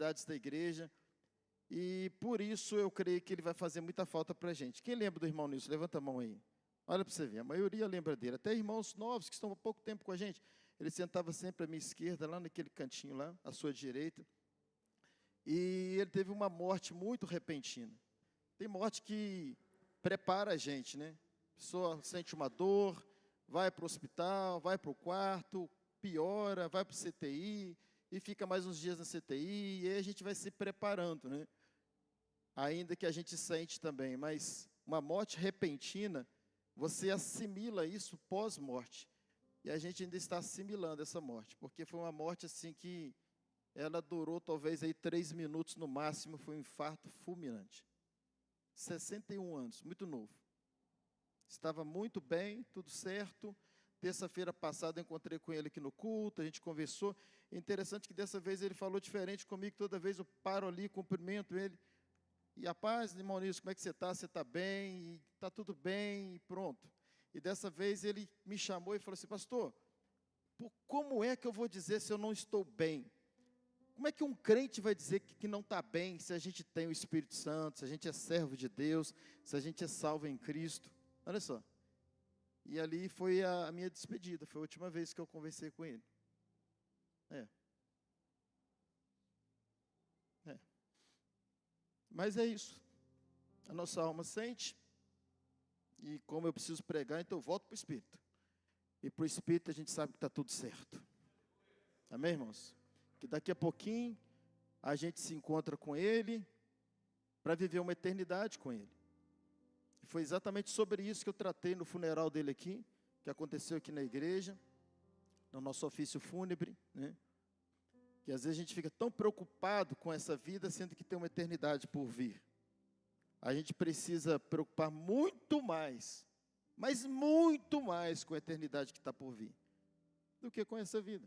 atividades da igreja, e por isso eu creio que ele vai fazer muita falta para a gente. Quem lembra do irmão Nilson? Levanta a mão aí. Olha para você ver, a maioria lembra dele, até irmãos novos que estão há pouco tempo com a gente. Ele sentava sempre à minha esquerda, lá naquele cantinho lá, à sua direita, e ele teve uma morte muito repentina. Tem morte que prepara a gente, né? A pessoa sente uma dor, vai para o hospital, vai para o quarto, piora, vai para o CTI, e fica mais uns dias na CTI, e aí a gente vai se preparando, né? Ainda que a gente sente também, mas uma morte repentina, você assimila isso pós-morte. E a gente ainda está assimilando essa morte, porque foi uma morte assim que ela durou talvez aí 3 minutos no máximo, foi um infarto fulminante. 61 anos, muito novo. Estava muito bem, tudo certo. Terça-feira passada eu encontrei com ele aqui no culto, a gente conversou. É interessante que dessa vez ele falou diferente comigo, toda vez eu paro ali, cumprimento ele. E a paz, irmão Nilson, como é que você está? Você está bem? E está tudo bem? E pronto. E dessa vez ele me chamou e falou assim, pastor, como é que eu vou dizer se eu não estou bem? Como é que um crente vai dizer que não está bem se a gente tem o Espírito Santo, se a gente é servo de Deus, se a gente é salvo em Cristo? Olha só. E ali foi a minha despedida, foi a última vez que eu conversei com ele. Mas é isso. A nossa alma sente, e como eu preciso pregar, então eu volto para o Espírito. E para o Espírito a gente sabe que está tudo certo. Amém, irmãos? Que daqui a pouquinho a gente se encontra com Ele para viver uma eternidade com Ele. E foi exatamente sobre isso que eu tratei no funeral dele aqui, que aconteceu aqui na igreja, no nosso ofício fúnebre, né? Que às vezes a gente fica tão preocupado com essa vida, sendo que tem uma eternidade por vir. A gente precisa preocupar muito mais, mas muito mais com a eternidade que está por vir, do que com essa vida.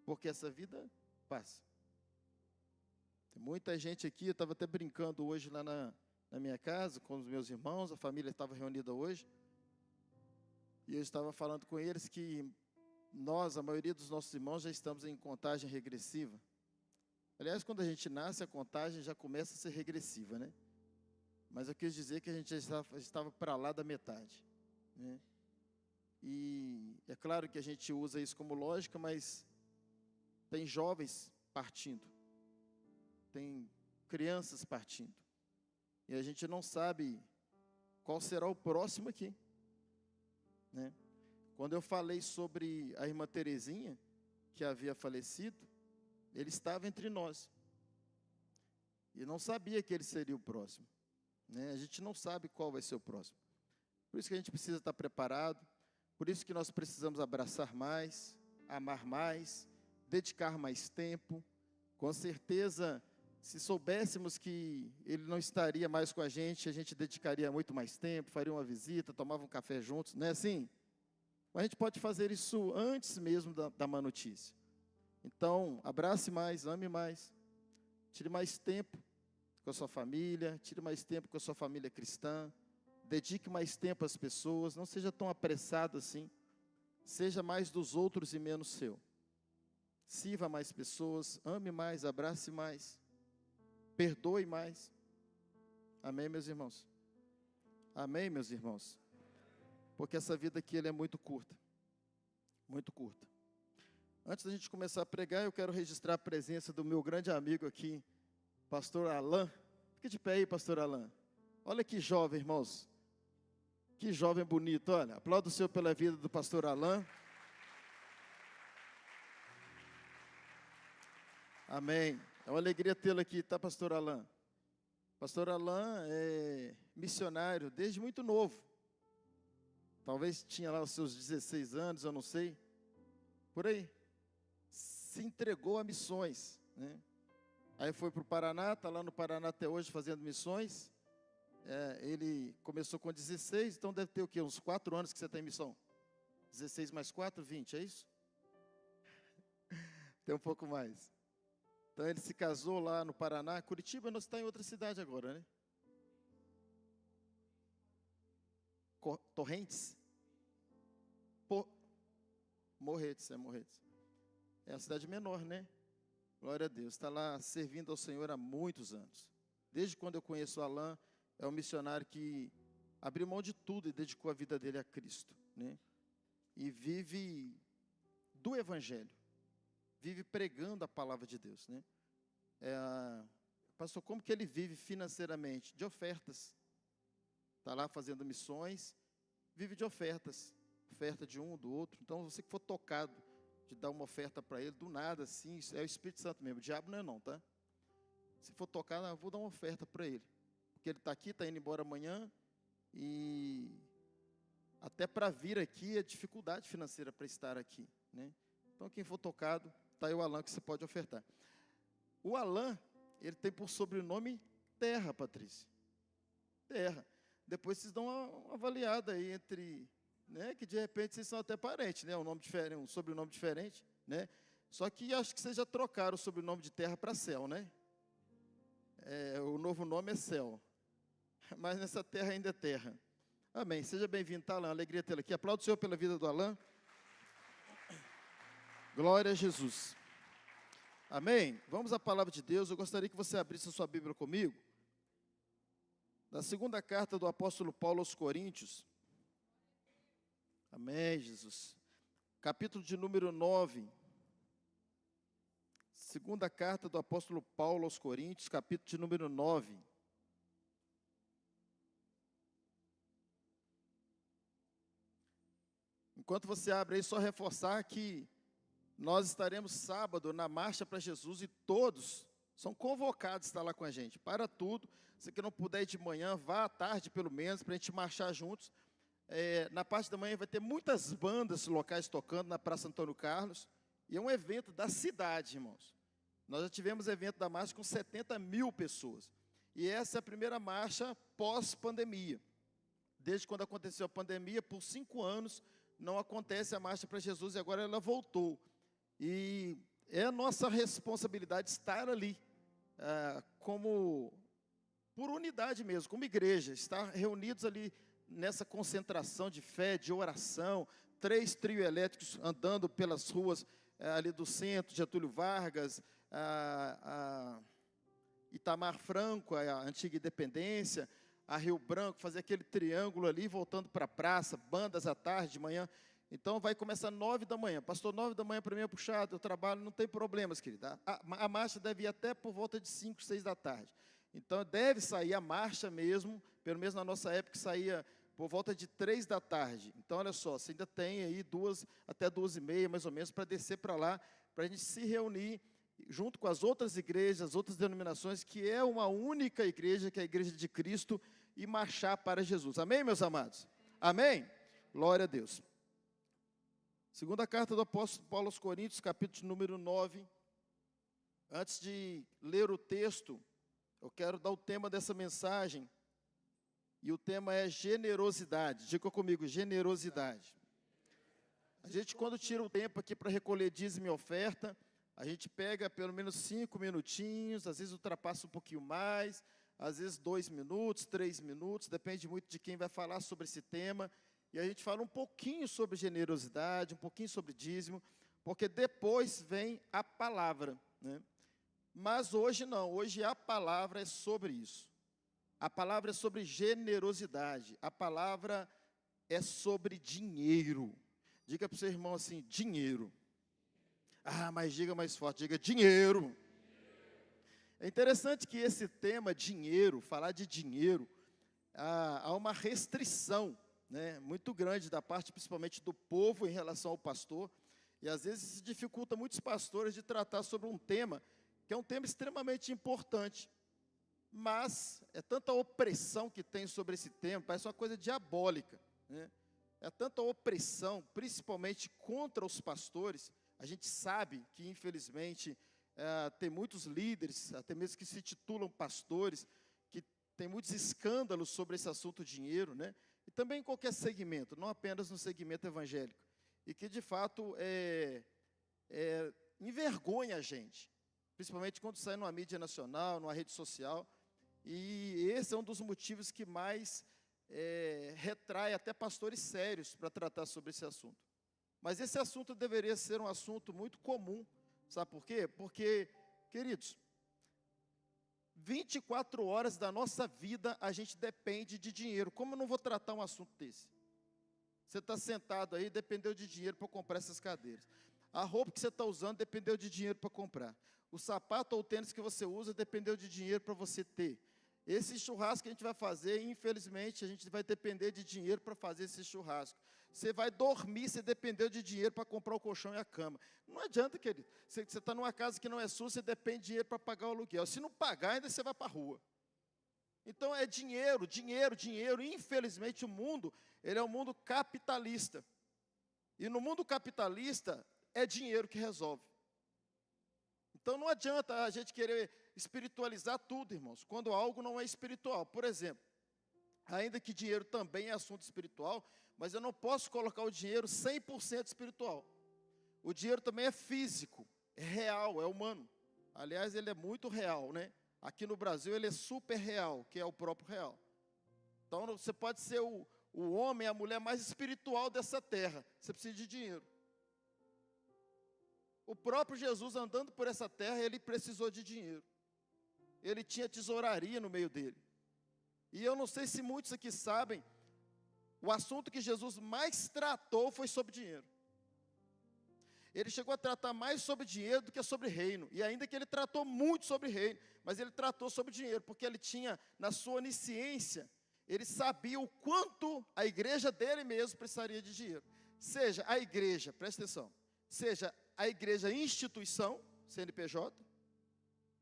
Porque essa vida passa. Tem muita gente aqui, eu estava até brincando hoje lá na minha casa, com os meus irmãos, a família estava reunida hoje, e eu estava falando com eles que nós, a maioria dos nossos irmãos, já estamos em contagem regressiva. Aliás, quando a gente nasce, a contagem já começa a ser regressiva, né? Mas eu quis dizer que a gente já estava para lá da metade, né? E é claro que a gente usa isso como lógica, mas tem jovens partindo, tem crianças partindo, e a gente não sabe qual será o próximo aqui, né? Quando eu falei sobre a irmã Terezinha, que havia falecido, ele estava entre nós, e não sabia que ele seria o próximo, né? A gente não sabe qual vai ser o próximo, por isso que a gente precisa estar preparado, por isso que nós precisamos abraçar mais, amar mais, dedicar mais tempo. Com certeza, se soubéssemos que ele não estaria mais com a gente dedicaria muito mais tempo, faria uma visita, tomava um café juntos, não é assim? Mas a gente pode fazer isso antes mesmo da má notícia. Então, abrace mais, ame mais, tire mais tempo com a sua família, tire mais tempo com a sua família cristã, dedique mais tempo às pessoas, não seja tão apressado assim, seja mais dos outros e menos seu. Sirva mais pessoas, ame mais, abrace mais, perdoe mais. Amém, meus irmãos? Amém, meus irmãos? Porque essa vida aqui ela é muito curta, muito curta. Antes da gente começar a pregar, eu quero registrar a presença do meu grande amigo aqui, pastor Alain. Fique de pé aí, pastor Alain. Olha que jovem, irmãos. Que jovem bonito, olha. Aplauda o Senhor pela vida do pastor Alain. Amém. É uma alegria tê-lo aqui, tá, pastor Alain? Pastor Alain é missionário desde muito novo. Talvez tinha lá os seus 16 anos, eu não sei. Por aí. Se entregou a missões, né? Aí foi para o Paraná, está lá no Paraná até hoje fazendo missões. Ele começou com 16, então deve ter o quê? Uns 4 anos que você está em missão? 16 mais 4, 20, é isso? Tem um pouco mais. Então ele se casou lá no Paraná. Curitiba não está em outra cidade agora, né? Torrentes? Morretes, é Morretes. É a cidade menor, né? Glória a Deus. Está lá servindo ao Senhor há muitos anos. Desde quando eu conheço o Alain, é um missionário que abriu mão de tudo e dedicou a vida dele a Cristo, né? E vive do Evangelho. Vive pregando a palavra de Deus, né? Pastor, como que ele vive financeiramente? De ofertas. Está lá fazendo missões, vive de ofertas. Oferta de um, do outro. Então, você que for tocado de dar uma oferta para ele, do nada, assim, é o Espírito Santo mesmo. O diabo não é não, tá? Se for tocado, eu vou dar uma oferta para ele. Porque ele está aqui, está indo embora amanhã. E até para vir aqui é dificuldade financeira para estar aqui, né? Então, quem for tocado, está aí o Alain que você pode ofertar. O Alain, ele tem por sobrenome Terra, Patrícia. Terra. Depois vocês dão uma avaliada aí entre, né, que de repente vocês são até parentes, né? Um nome diferente, um sobrenome diferente, né? Só que acho que vocês já trocaram o sobrenome de Terra para Céu, né? O novo nome é Céu. Mas nessa terra ainda é terra. Amém. Seja bem-vindo, tá, Alain? Alegria tê-lo aqui. Aplaudo o Senhor pela vida do Alain. Glória a Jesus. Amém? Vamos à palavra de Deus. Eu gostaria que você abrisse a sua Bíblia comigo. Na segunda carta do apóstolo Paulo aos Coríntios. Amém, Jesus. Capítulo de número 9. Segunda carta do apóstolo Paulo aos Coríntios, capítulo de número 9. Enquanto você abre aí, só reforçar que nós estaremos sábado na Marcha para Jesus e todos são convocados a estar lá com a gente. Para tudo, se que não puder ir de manhã, vá à tarde pelo menos, para a gente marchar juntos. Na parte da manhã vai ter muitas bandas locais tocando na Praça Antônio Carlos. E é um evento da cidade, irmãos. Nós já tivemos evento da marcha com 70 mil pessoas. E essa é a primeira marcha pós-pandemia. Desde quando aconteceu a pandemia, por 5 anos, não acontece a Marcha para Jesus e agora ela voltou. E é a nossa responsabilidade estar ali, como, por unidade mesmo, como igreja, estar reunidos ali nessa concentração de fé, de oração, 3 trios elétricos andando pelas ruas ali do centro, Getúlio Vargas, Itamar Franco, a antiga Independência, a Rio Branco, fazer aquele triângulo ali, voltando para a praça, bandas à tarde, de manhã. Então, vai começar 9 da manhã. Pastor, 9 da manhã para mim é puxado, eu trabalho, não tem problemas, querida. A marcha deve ir até por volta de 5, 6 da tarde. Então, deve sair a marcha mesmo, pelo menos na nossa época, saía por volta de 3 da tarde. Então, olha só, você ainda tem aí até 2h30, mais ou menos, para descer para lá, para a gente se reunir junto com as outras igrejas, as outras denominações, que é uma única igreja, que é a Igreja de Cristo, e marchar para Jesus. Amém, meus amados? Amém? Glória a Deus. Segunda carta do apóstolo Paulo aos Coríntios, capítulo número 9. Antes de ler o texto, eu quero dar o tema dessa mensagem, e o tema é generosidade. Diga comigo, generosidade. A gente, quando tira o tempo aqui para recolher dízimo e oferta, a gente pega pelo menos 5 minutinhos, às vezes ultrapassa um pouquinho mais, às vezes 2 minutos, 3 minutos, depende muito de quem vai falar sobre esse tema, e a gente fala um pouquinho sobre generosidade, um pouquinho sobre dízimo, porque depois vem a palavra, né? Mas hoje não, hoje a palavra é sobre isso. A palavra é sobre generosidade, a palavra é sobre dinheiro. Diga para o seu irmão assim, dinheiro. Mas diga mais forte, diga dinheiro. É interessante que esse tema, dinheiro, falar de dinheiro, há uma restrição, né, muito grande da parte, principalmente do povo, em relação ao pastor, e às vezes isso dificulta muitos pastores de tratar sobre um tema, que é um tema extremamente importante, mas é tanta opressão que tem sobre esse tema, parece uma coisa diabólica, né? É tanta opressão, principalmente contra os pastores. A gente sabe que, infelizmente, tem muitos líderes, até mesmo que se titulam pastores, que tem muitos escândalos sobre esse assunto dinheiro, né? E também em qualquer segmento, não apenas no segmento evangélico. E que, de fato, envergonha a gente, principalmente quando sai numa mídia nacional, numa rede social. E esse é um dos motivos que mais retrai até pastores sérios para tratar sobre esse assunto. Mas esse assunto deveria ser um assunto muito comum. Sabe por quê? Porque Queridos, 24 horas da nossa vida a gente depende de dinheiro. Como eu não vou tratar um assunto desse? Você está sentado aí, dependeu de dinheiro para comprar essas cadeiras. A roupa que você está usando dependeu de dinheiro para comprar. O sapato ou o tênis que você usa dependeu de dinheiro para você ter. Esse churrasco que a gente vai fazer, infelizmente, a gente vai depender de dinheiro para fazer esse churrasco. Você vai dormir, você dependeu de dinheiro para comprar o colchão e a cama. Não adianta, querido. Você está numa casa que não é sua, você depende de dinheiro para pagar o aluguel. Se não pagar, ainda você vai para a rua. Então é dinheiro, dinheiro, dinheiro. Infelizmente o mundo, ele é um mundo capitalista. E no mundo capitalista, é dinheiro que resolve. Então não adianta a gente querer espiritualizar tudo, irmãos, quando algo não é espiritual. Por exemplo, ainda que dinheiro também é assunto espiritual, mas eu não posso colocar o dinheiro 100% espiritual. O dinheiro também é físico, é real, é humano. Aliás, ele é muito real, né? Aqui no Brasil ele é super real, que é o próprio real. Então você pode ser o homem, a mulher mais espiritual dessa terra, você precisa de dinheiro. O próprio Jesus andando por essa terra, ele precisou de dinheiro. Ele tinha tesouraria no meio dele. E eu não sei se muitos aqui sabem, o assunto que Jesus mais tratou foi sobre dinheiro. Ele chegou a tratar mais sobre dinheiro do que sobre reino. E ainda que ele tratou muito sobre reino, mas ele tratou sobre dinheiro, porque ele tinha, na sua onisciência, ele sabia o quanto a igreja dele mesmo precisaria de dinheiro. Seja a igreja, presta atenção, seja a igreja instituição, CNPJ,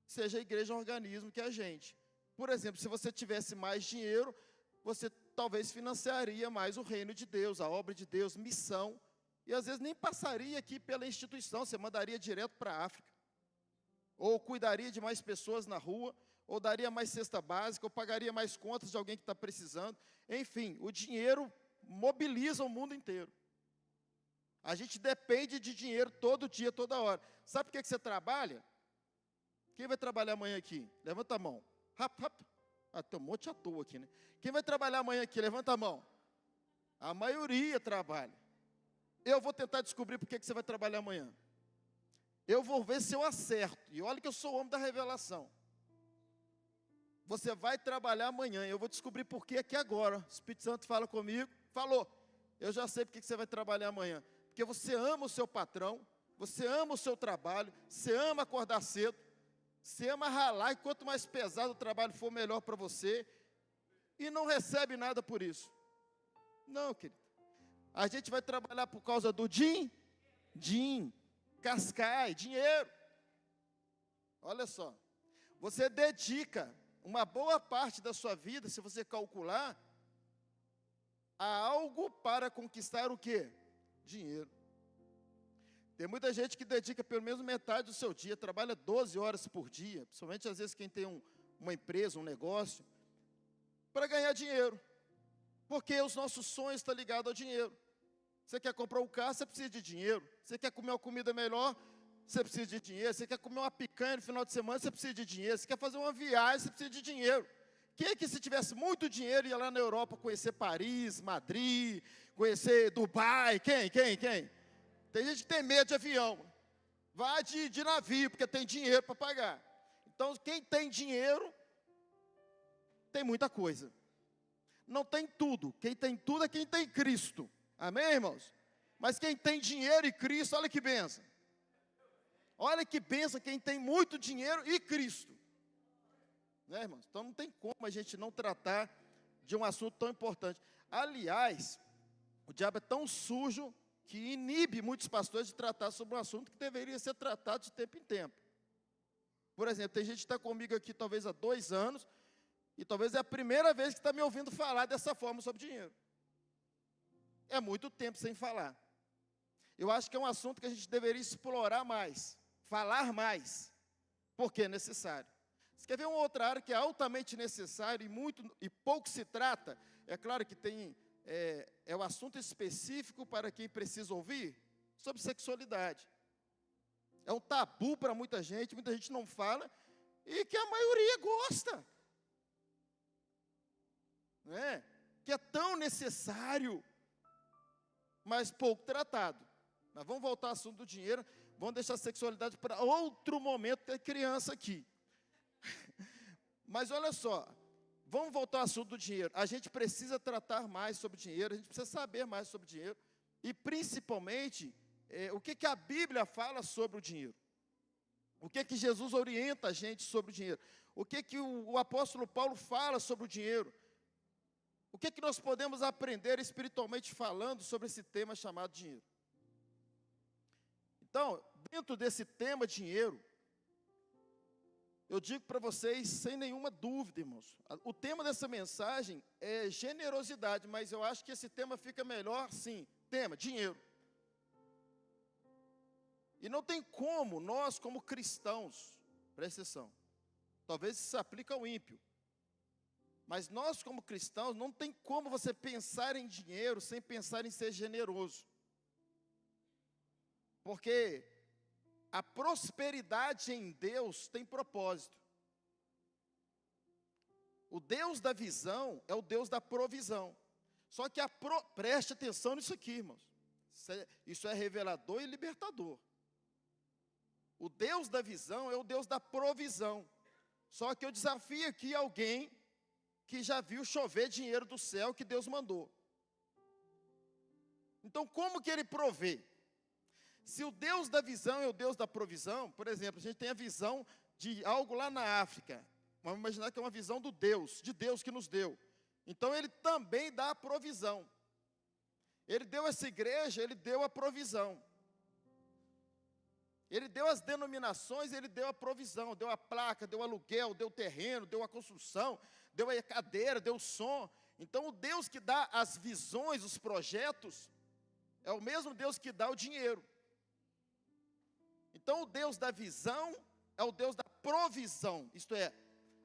seja a igreja organismo, que é a gente. Por exemplo, se você tivesse mais dinheiro, você talvez financiaria mais o reino de Deus, a obra de Deus, missão, e às vezes nem passaria aqui pela instituição, você mandaria direto para a África, ou cuidaria de mais pessoas na rua, ou daria mais cesta básica, ou pagaria mais contas de alguém que está precisando. Enfim, o dinheiro mobiliza o mundo inteiro. A gente depende de dinheiro todo dia, toda hora. Sabe por que você trabalha? Quem vai trabalhar amanhã aqui? Levanta a mão. Rap, rap. Ah, tem um monte à toa aqui, né? Quem vai trabalhar amanhã aqui? Levanta a mão. A maioria trabalha. Eu vou tentar descobrir por que você vai trabalhar amanhã. Eu vou ver se eu acerto. E olha que eu sou o homem da revelação. Você vai trabalhar amanhã. Eu vou descobrir por que aqui agora. O Espírito Santo fala comigo. Falou. Eu já sei por que você vai trabalhar amanhã. Porque você ama o seu patrão. Você ama o seu trabalho. Você ama acordar cedo. Você ama ralar. E quanto mais pesado o trabalho for, melhor para você. E não recebe nada por isso. Não, querido. A gente vai trabalhar por causa do din, cascai, dinheiro. Olha só. Você dedica uma boa parte da sua vida, se você calcular, a algo para conquistar o quê? Dinheiro. Tem muita gente que dedica pelo menos metade do seu dia, trabalha 12 horas por dia, principalmente às vezes quem tem uma empresa, um negócio, para ganhar dinheiro. Porque os nossos sonhos estão ligados ao dinheiro. Você quer comprar um carro, você precisa de dinheiro. Você quer comer uma comida melhor, você precisa de dinheiro. Você quer comer uma picanha no final de semana, você precisa de dinheiro. Você quer fazer uma viagem, você precisa de dinheiro. Quem é que se tivesse muito dinheiro ia lá na Europa conhecer Paris, Madrid, conhecer Dubai? Quem? Tem gente que tem medo de avião. Vai de navio, porque tem dinheiro para pagar. Então, quem tem dinheiro, tem muita coisa. Não tem tudo. Quem tem tudo é quem tem Cristo. Amém, irmãos? Mas quem tem dinheiro e Cristo, olha que bênção. Olha que bênção quem tem muito dinheiro e Cristo. Né, irmãos? Então não tem como a gente não tratar de um assunto tão importante. Aliás, o diabo é tão sujo que inibe muitos pastores de tratar sobre um assunto que deveria ser tratado de tempo em tempo. Por exemplo, tem gente que está comigo aqui talvez há 2 anos, e talvez é a primeira vez que está me ouvindo falar dessa forma sobre dinheiro. É muito tempo sem falar. Eu acho que é um assunto que a gente deveria explorar mais, falar mais, porque é necessário. Você quer ver uma outra área que é altamente necessária e pouco se trata? É claro que tem o assunto específico para quem precisa ouvir, sobre sexualidade. É um tabu para muita gente não fala, e que a maioria gosta. Não é? Que é tão necessário, mas pouco tratado. Mas vamos voltar ao assunto do dinheiro. Vamos deixar a sexualidade para outro momento, ter criança aqui. Mas olha só, vamos voltar ao assunto do dinheiro. A gente precisa tratar mais sobre dinheiro, a gente precisa saber mais sobre dinheiro. E principalmente, o que a Bíblia fala sobre o dinheiro. O que Jesus orienta a gente sobre o dinheiro. O que o apóstolo Paulo fala sobre o dinheiro. O que nós podemos aprender espiritualmente falando sobre esse tema chamado dinheiro. Então, dentro desse tema dinheiro, eu digo para vocês, sem nenhuma dúvida, irmãos, o tema dessa mensagem é generosidade, mas eu acho que esse tema fica melhor, sim, tema, dinheiro. E não tem como nós, como cristãos, presta atenção, talvez isso se aplique ao ímpio, mas nós, como cristãos, não tem como você pensar em dinheiro sem pensar em ser generoso. Porque a prosperidade em Deus tem propósito. O Deus da visão é o Deus da provisão. Só que preste atenção nisso aqui, irmãos. Isso é revelador e libertador. O Deus da visão é o Deus da provisão. Só que eu desafio aqui alguém que já viu chover dinheiro do céu que Deus mandou. Então, como que ele provê? Se o Deus da visão é o Deus da provisão, por exemplo, a gente tem a visão de algo lá na África. Vamos imaginar que é uma visão de Deus que nos deu. Então, ele também dá a provisão. Ele deu essa igreja, ele deu a provisão. Ele deu as denominações, ele deu a provisão, deu a placa, deu o aluguel, deu o terreno, deu a construção, deu a cadeira, deu o som. Então, o Deus que dá as visões, os projetos, é o mesmo Deus que dá o dinheiro. Então, o Deus da visão é o Deus da provisão, isto é,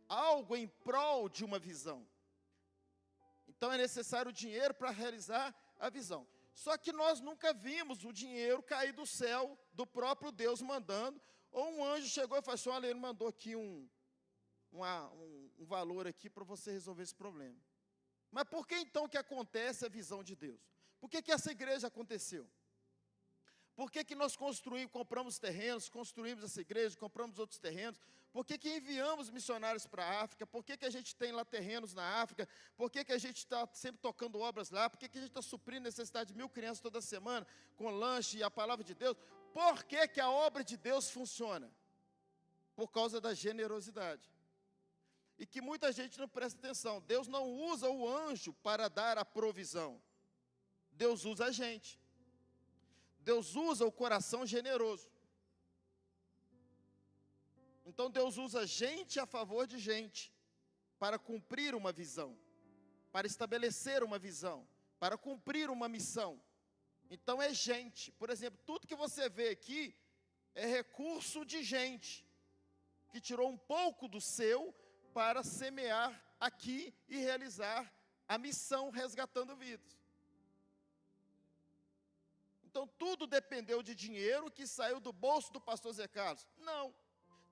algo em prol de uma visão. Então, é necessário o dinheiro para realizar a visão. Só que nós nunca vimos o dinheiro cair do céu, do próprio Deus mandando, ou um anjo chegou e falou assim, olha, ele mandou aqui um valor aqui para você resolver esse problema. Mas por que então que acontece a visão de Deus? Por que essa igreja aconteceu? Por que nós compramos terrenos, construímos essa igreja, compramos outros terrenos? Por que enviamos missionários para a África? Por que a gente tem lá terrenos na África? Por que a gente está sempre tocando obras lá? Por que a gente está suprindo a necessidade de 1000 crianças toda semana, com lanche e a palavra de Deus? Por que a obra de Deus funciona? Por causa da generosidade. E que muita gente não presta atenção. Deus não usa o anjo para dar a provisão. Deus usa a gente. Deus usa o coração generoso. Então Deus usa gente a favor de gente, para cumprir uma visão, para estabelecer uma visão, para cumprir uma missão. Então é gente. Por exemplo, tudo que você vê aqui é recurso de gente, que tirou um pouco do seu para semear aqui e realizar a missão resgatando vidas. Então, tudo dependeu de dinheiro que saiu do bolso do pastor Zé Carlos? Não.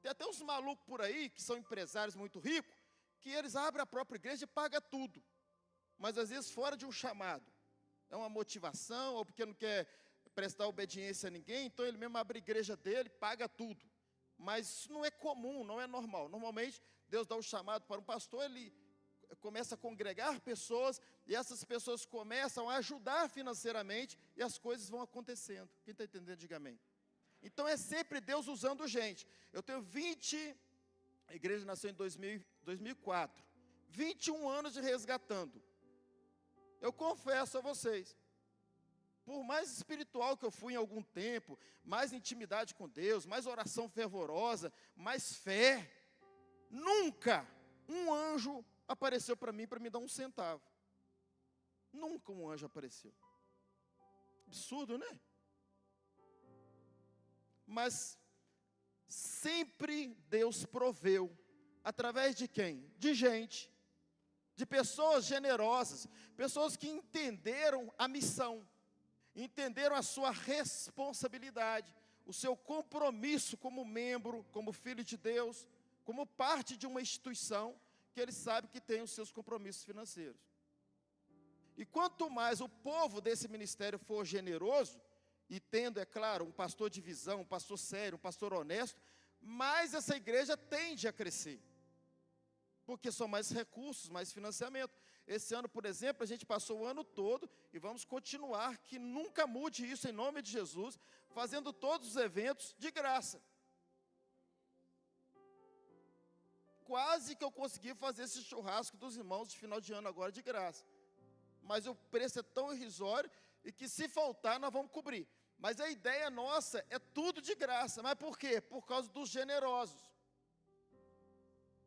Tem até uns malucos por aí, que são empresários muito ricos, que eles abrem a própria igreja e pagam tudo. Mas, às vezes, fora de um chamado. É uma motivação, ou porque não quer prestar obediência a ninguém, então ele mesmo abre a igreja dele, paga tudo. Mas isso não é comum, não é normal. Normalmente, Deus dá o chamado para um pastor, ele começa a congregar pessoas, e essas pessoas começam a ajudar financeiramente, e as coisas vão acontecendo. Quem está entendendo, diga amém. Então é sempre Deus usando gente. Eu tenho a igreja nasceu em 2004, 21 anos de resgatando. Eu confesso a vocês, por mais espiritual que eu fui em algum tempo, mais intimidade com Deus, mais oração fervorosa, mais fé, nunca um anjo apareceu para mim para me dar 1 centavo. Nunca um anjo apareceu. Absurdo, né? Mas sempre Deus proveu. Através de quem? De gente. De pessoas generosas. Pessoas que entenderam a missão. Entenderam a sua responsabilidade. O seu compromisso como membro, como filho de Deus, como parte de uma instituição, que ele sabe que tem os seus compromissos financeiros. E quanto mais o povo desse ministério for generoso, e tendo, é claro, um pastor de visão, um pastor sério, um pastor honesto, mais essa igreja tende a crescer. Porque são mais recursos, mais financiamento. Esse ano, por exemplo, a gente passou o ano todo e vamos continuar, que nunca mude isso em nome de Jesus, fazendo todos os eventos de graça. Quase que eu consegui fazer esse churrasco dos irmãos de final de ano agora de graça. Mas o preço é tão irrisório e que se faltar nós vamos cobrir. Mas a ideia nossa é tudo de graça. Mas por quê? Por causa dos generosos.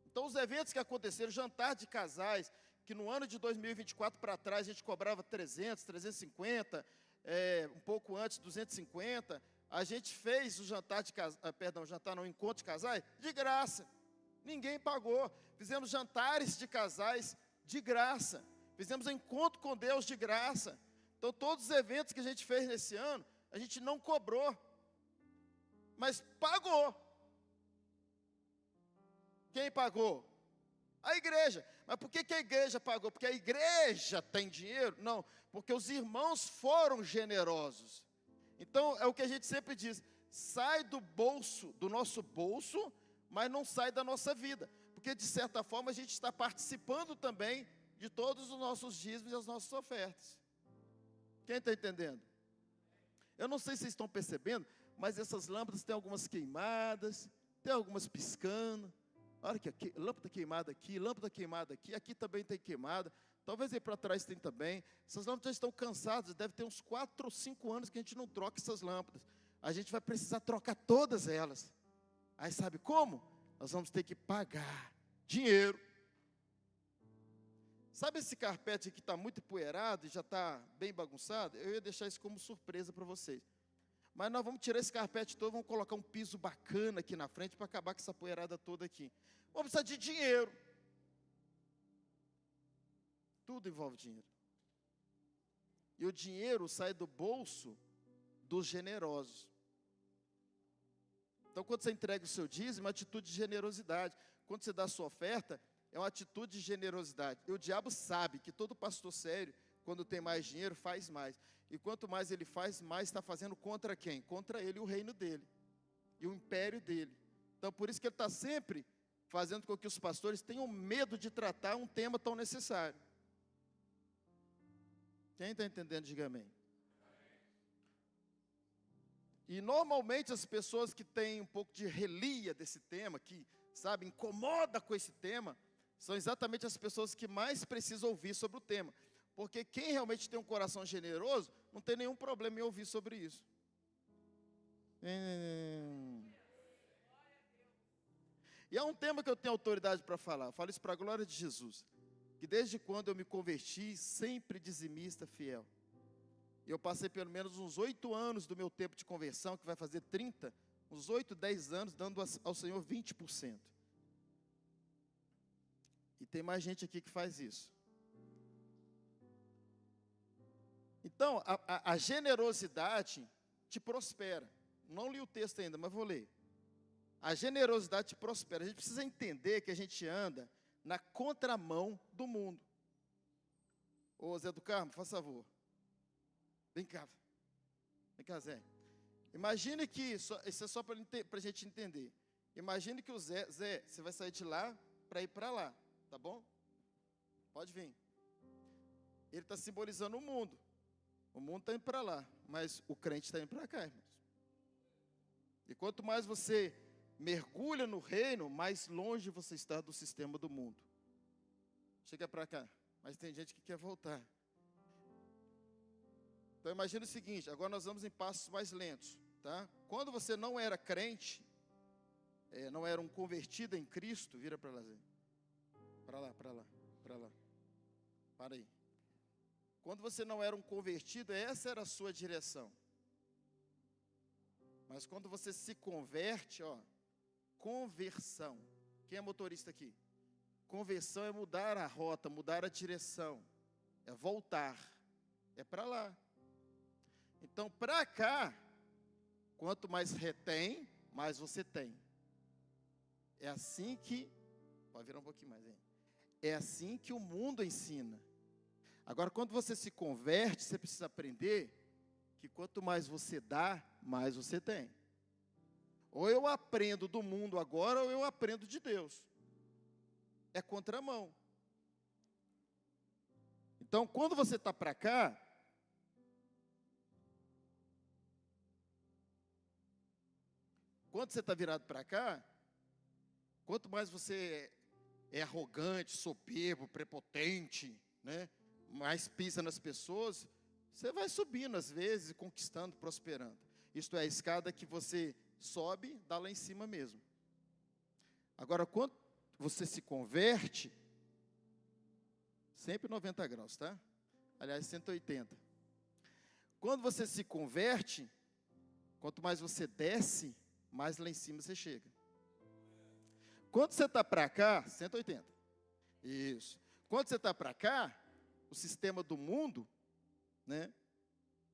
Então os eventos que aconteceram, jantar de casais, que no ano de 2024 para trás a gente cobrava 300, 350, um pouco antes 250, a gente fez o jantar de casais, o encontro de casais de graça. Ninguém pagou. Fizemos jantares de casais de graça. Fizemos encontro com Deus de graça. Então todos os eventos que a gente fez nesse ano, a gente não cobrou, mas pagou. Quem pagou? A igreja. Mas por que a igreja pagou? Porque a igreja tem dinheiro? Não, porque os irmãos foram generosos. Então, é o que a gente sempre diz, sai do bolso, do nosso bolso, mas não sai da nossa vida. Porque, de certa forma, a gente está participando também de todos os nossos dízimos e as nossas ofertas. Quem está entendendo? Eu não sei se vocês estão percebendo, mas essas lâmpadas têm algumas queimadas, tem algumas piscando. Olha que lâmpada queimada aqui, aqui também tem queimada, talvez aí para trás tem também. Essas lâmpadas já estão cansadas, deve ter uns 4 ou 5 anos que a gente não troca essas lâmpadas. A gente vai precisar trocar todas elas. Aí sabe como? Nós vamos ter que pagar dinheiro. Sabe esse carpete que está muito empoeirado e já está bem bagunçado? Eu ia deixar isso como surpresa para vocês. Mas nós vamos tirar esse carpete todo, vamos colocar um piso bacana aqui na frente para acabar com essa poeirada toda aqui. Vamos precisar de dinheiro. Tudo envolve dinheiro. E o dinheiro sai do bolso dos generosos. Então, quando você entrega o seu dízimo, é uma atitude de generosidade. Quando você dá a sua oferta, é uma atitude de generosidade. E o diabo sabe que todo pastor sério, quando tem mais dinheiro, faz mais. E quanto mais ele faz, mais está fazendo contra quem? Contra ele e o reino dele. E o império dele. Então, por isso que ele está sempre fazendo com que os pastores tenham medo de tratar um tema tão necessário. Quem está entendendo, diga amém. E normalmente as pessoas que têm um pouco de relia desse tema, que, sabe, incomoda com esse tema, são exatamente as pessoas que mais precisam ouvir sobre o tema. Porque quem realmente tem um coração generoso, não tem nenhum problema em ouvir sobre isso. E é um tema que eu tenho autoridade para falar. Eu falo isso para a glória de Jesus. Que desde quando eu me converti, sempre dizimista fiel. Eu passei pelo menos uns 8 anos do meu tempo de conversão, que vai fazer 30, uns 8, 10 anos, dando ao Senhor 20%. E tem mais gente aqui que faz isso. Então, a generosidade te prospera. Não li o texto ainda, mas vou ler. A generosidade te prospera. A gente precisa entender que a gente anda na contramão do mundo. Ô Zé do Carmo, faz favor. Vem cá. Vem cá, Zé. Imagine que, isso é só para a gente entender. Imagine que o Zé, você vai sair de lá para ir para lá, tá bom? Pode vir. Ele está simbolizando o mundo. O mundo está indo para lá, mas o crente está indo para cá, irmãos. E quanto mais você mergulha no reino, mais longe você está do sistema do mundo. Chega para cá, mas tem gente que quer voltar. Então imagina o seguinte, agora nós vamos em passos mais lentos, tá? Quando você não era crente, não era um convertido em Cristo, vira para lá, Zé. Para lá, para lá, para lá. Para aí. Quando você não era um convertido, essa era a sua direção. Mas quando você se converte, conversão. Quem é motorista aqui? Conversão é mudar a rota, mudar a direção. É voltar. É para lá. Então, para cá, quanto mais retém, mais você tem. É assim que... Pode virar um pouquinho mais aí. É assim que o mundo ensina. Agora, quando você se converte, você precisa aprender que quanto mais você dá, mais você tem. Ou eu aprendo do mundo agora, ou eu aprendo de Deus. É contramão. Então, quando você está para cá, quando você está virado para cá, quanto mais você é arrogante, soberbo, prepotente, né? Mais pisa nas pessoas, você vai subindo às vezes, conquistando, prosperando. Isto é a escada que você sobe, dá lá em cima mesmo. Agora, quando você se converte, sempre 90 graus, tá? Aliás, 180. Quando você se converte, quanto mais você desce, mais lá em cima você chega. Quando você está para cá, 180. Isso. Quando você está para cá, o sistema do mundo, né,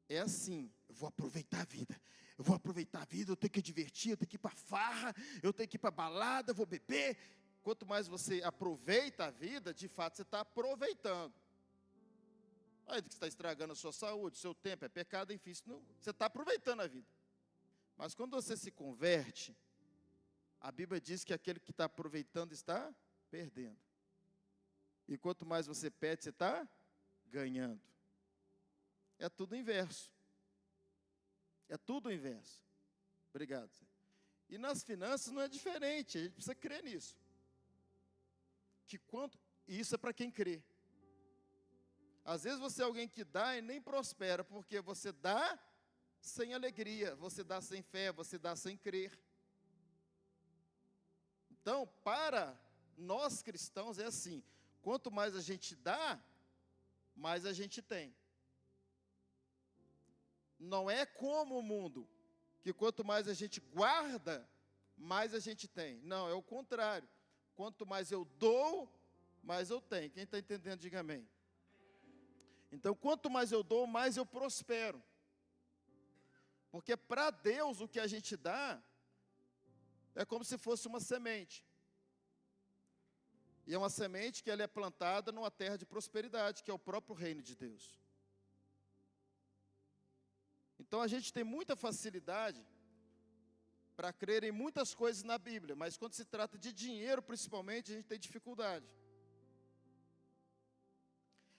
é assim: eu vou aproveitar a vida. Eu vou aproveitar a vida, eu tenho que divertir, eu tenho que ir para farra, eu tenho que ir para balada, eu vou beber. Quanto mais você aproveita a vida, de fato você está aproveitando. Aí que você está estragando a sua saúde, seu tempo, é pecado, enfim, você está aproveitando a vida. Mas quando você se converte, a Bíblia diz que aquele que está aproveitando está perdendo. E quanto mais você perde, você está ganhando. É tudo o inverso. É tudo o inverso. Obrigado. E nas finanças não é diferente, a gente precisa crer nisso. E isso é para quem crê. Às vezes você é alguém que dá e nem prospera, porque você dá sem alegria, você dá sem fé, você dá sem crer. Então, para nós cristãos é assim: quanto mais a gente dá, mais a gente tem. Não é como o mundo, que quanto mais a gente guarda, mais a gente tem. Não, é o contrário. Quanto mais eu dou, mais eu tenho. Quem está entendendo, diga amém. Então, quanto mais eu dou, mais eu prospero. Porque para Deus, o que a gente dá, é como se fosse uma semente. E é uma semente que ela é plantada numa terra de prosperidade, que é o próprio reino de Deus. Então, a gente tem muita facilidade para crer em muitas coisas na Bíblia, mas quando se trata de dinheiro, principalmente, a gente tem dificuldade.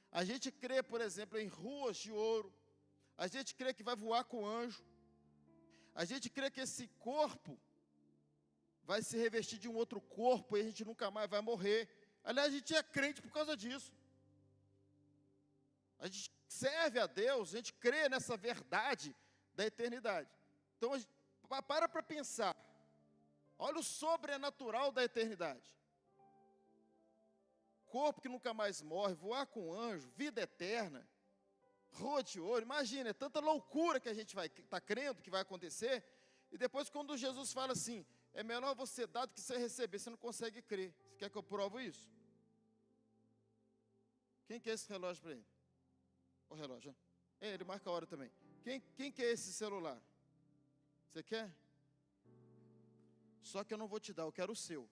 A gente crê, por exemplo, em ruas de ouro. A gente crê que vai voar com anjo. A gente crê que esse corpo vai se revestir de um outro corpo e a gente nunca mais vai morrer. Aliás, a gente é crente por causa disso. A gente serve a Deus, a gente crê nessa verdade da eternidade. Então, para pensar. Olha o sobrenatural da eternidade. Corpo que nunca mais morre, voar com anjo, vida eterna, rua de ouro. Imagina, é tanta loucura que a gente vai estar crendo que vai acontecer. E depois, quando Jesus fala assim: é melhor você dar do que você receber, você não consegue crer. Você quer que eu provo isso? Quem quer esse relógio para ele? O relógio, ele marca a hora também. Quem quer esse celular? Você quer? Só que eu não vou te dar, eu quero o seu.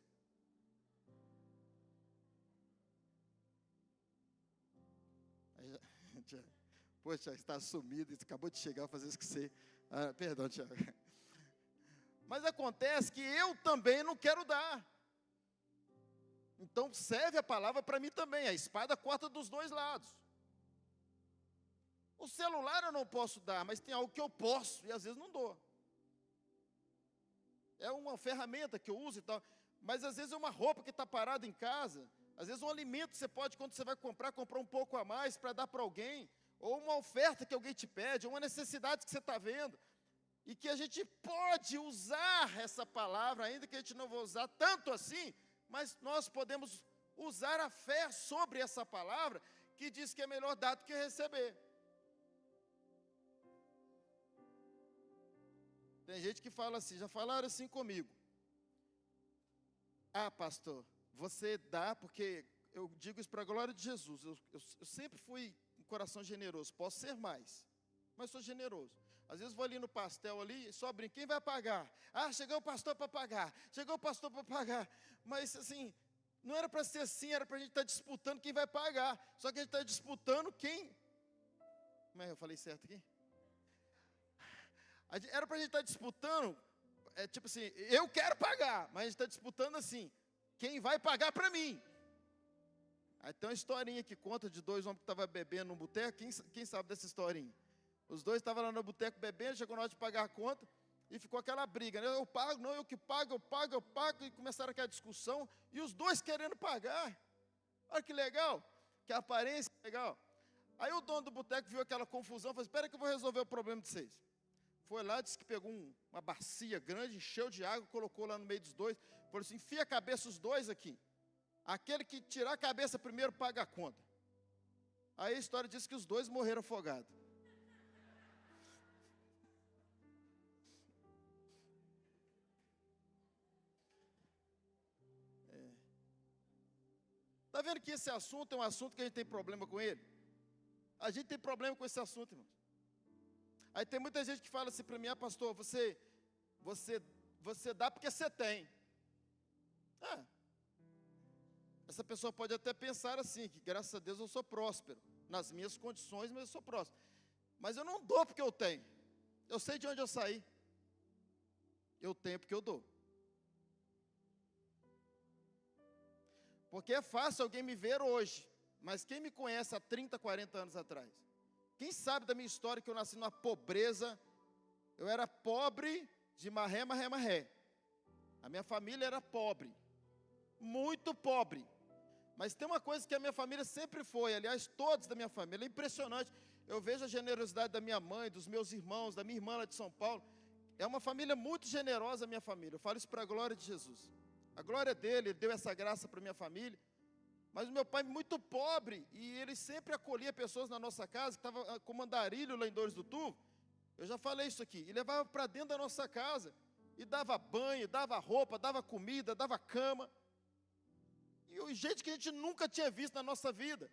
Poxa, está sumido, acabou de chegar a fazer isso que você... perdão, Tiago. Mas acontece que eu também não quero dar. Então serve a palavra para mim também. A espada corta dos dois lados. O celular eu não posso dar, mas tem algo que eu posso e às vezes não dou. É uma ferramenta que eu uso e tal. Mas às vezes é uma roupa que está parada em casa. Às vezes um alimento que você pode, quando você vai comprar um pouco a mais para dar para alguém. Ou uma oferta que alguém te pede, ou uma necessidade que você está vendo. E que a gente pode usar essa palavra, ainda que a gente não vá usar tanto assim, mas nós podemos usar a fé sobre essa palavra, que diz que é melhor dar do que receber. Tem gente que fala assim, já falaram assim comigo. Ah, pastor, você dá, porque eu digo isso para a glória de Jesus. Eu sempre fui um coração generoso, posso ser mais, mas sou generoso. Às vezes vou ali no pastel ali, sobrinho, quem vai pagar? Ah, chegou o pastor para pagar, chegou o pastor para pagar. Mas assim, não era para ser assim, era para a gente estar disputando quem vai pagar. Só que a gente está disputando quem... Como é que eu falei certo aqui? Era para a gente estar disputando, tipo assim, eu quero pagar, mas a gente está disputando assim, quem vai pagar para mim? Aí tem uma historinha que conta de dois homens que estavam bebendo num boteco, quem sabe dessa historinha? Os dois estavam lá no boteco bebendo, chegou na hora de pagar a conta, e ficou aquela briga, né? Eu pago, não, eu que pago, e começaram aquela discussão, e os dois querendo pagar. Olha que legal, que aparência legal. Aí o dono do boteco viu aquela confusão, falou, espera que eu vou resolver o problema de vocês. Foi lá, disse que pegou uma bacia grande, encheu de água, colocou lá no meio dos dois, falou assim, enfia a cabeça os dois aqui. Aquele que tirar a cabeça primeiro paga a conta. Aí a história diz que os dois morreram afogados. Está vendo que esse assunto é um assunto que a gente tem problema com ele? A gente tem problema com esse assunto, irmão. Aí tem muita gente que fala assim para mim, pastor, você dá porque você tem. Essa pessoa pode até pensar assim, que graças a Deus eu sou próspero, nas minhas condições, mas eu sou próspero. Mas eu não dou porque eu tenho. Eu sei de onde eu saí. Eu tenho porque eu dou. Porque é fácil alguém me ver hoje, mas quem me conhece há 30, 40 anos atrás? Quem sabe da minha história que eu nasci numa pobreza, eu era pobre de marré. A minha família era pobre, muito pobre. Mas tem uma coisa que a minha família sempre foi, aliás, todos da minha família, é impressionante. Eu vejo a generosidade da minha mãe, dos meus irmãos, da minha irmã lá de São Paulo. É uma família muito generosa a minha família, eu falo isso para a glória de Jesus. A glória dele, ele deu essa graça para minha família. Mas o meu pai muito pobre, e ele sempre acolhia pessoas na nossa casa, que estavam com andarilho lá em Dores do Turvo. Eu já falei isso aqui, e levava para dentro da nossa casa, e dava banho, dava roupa, dava comida, dava cama. E o jeito que a gente nunca tinha visto na nossa vida.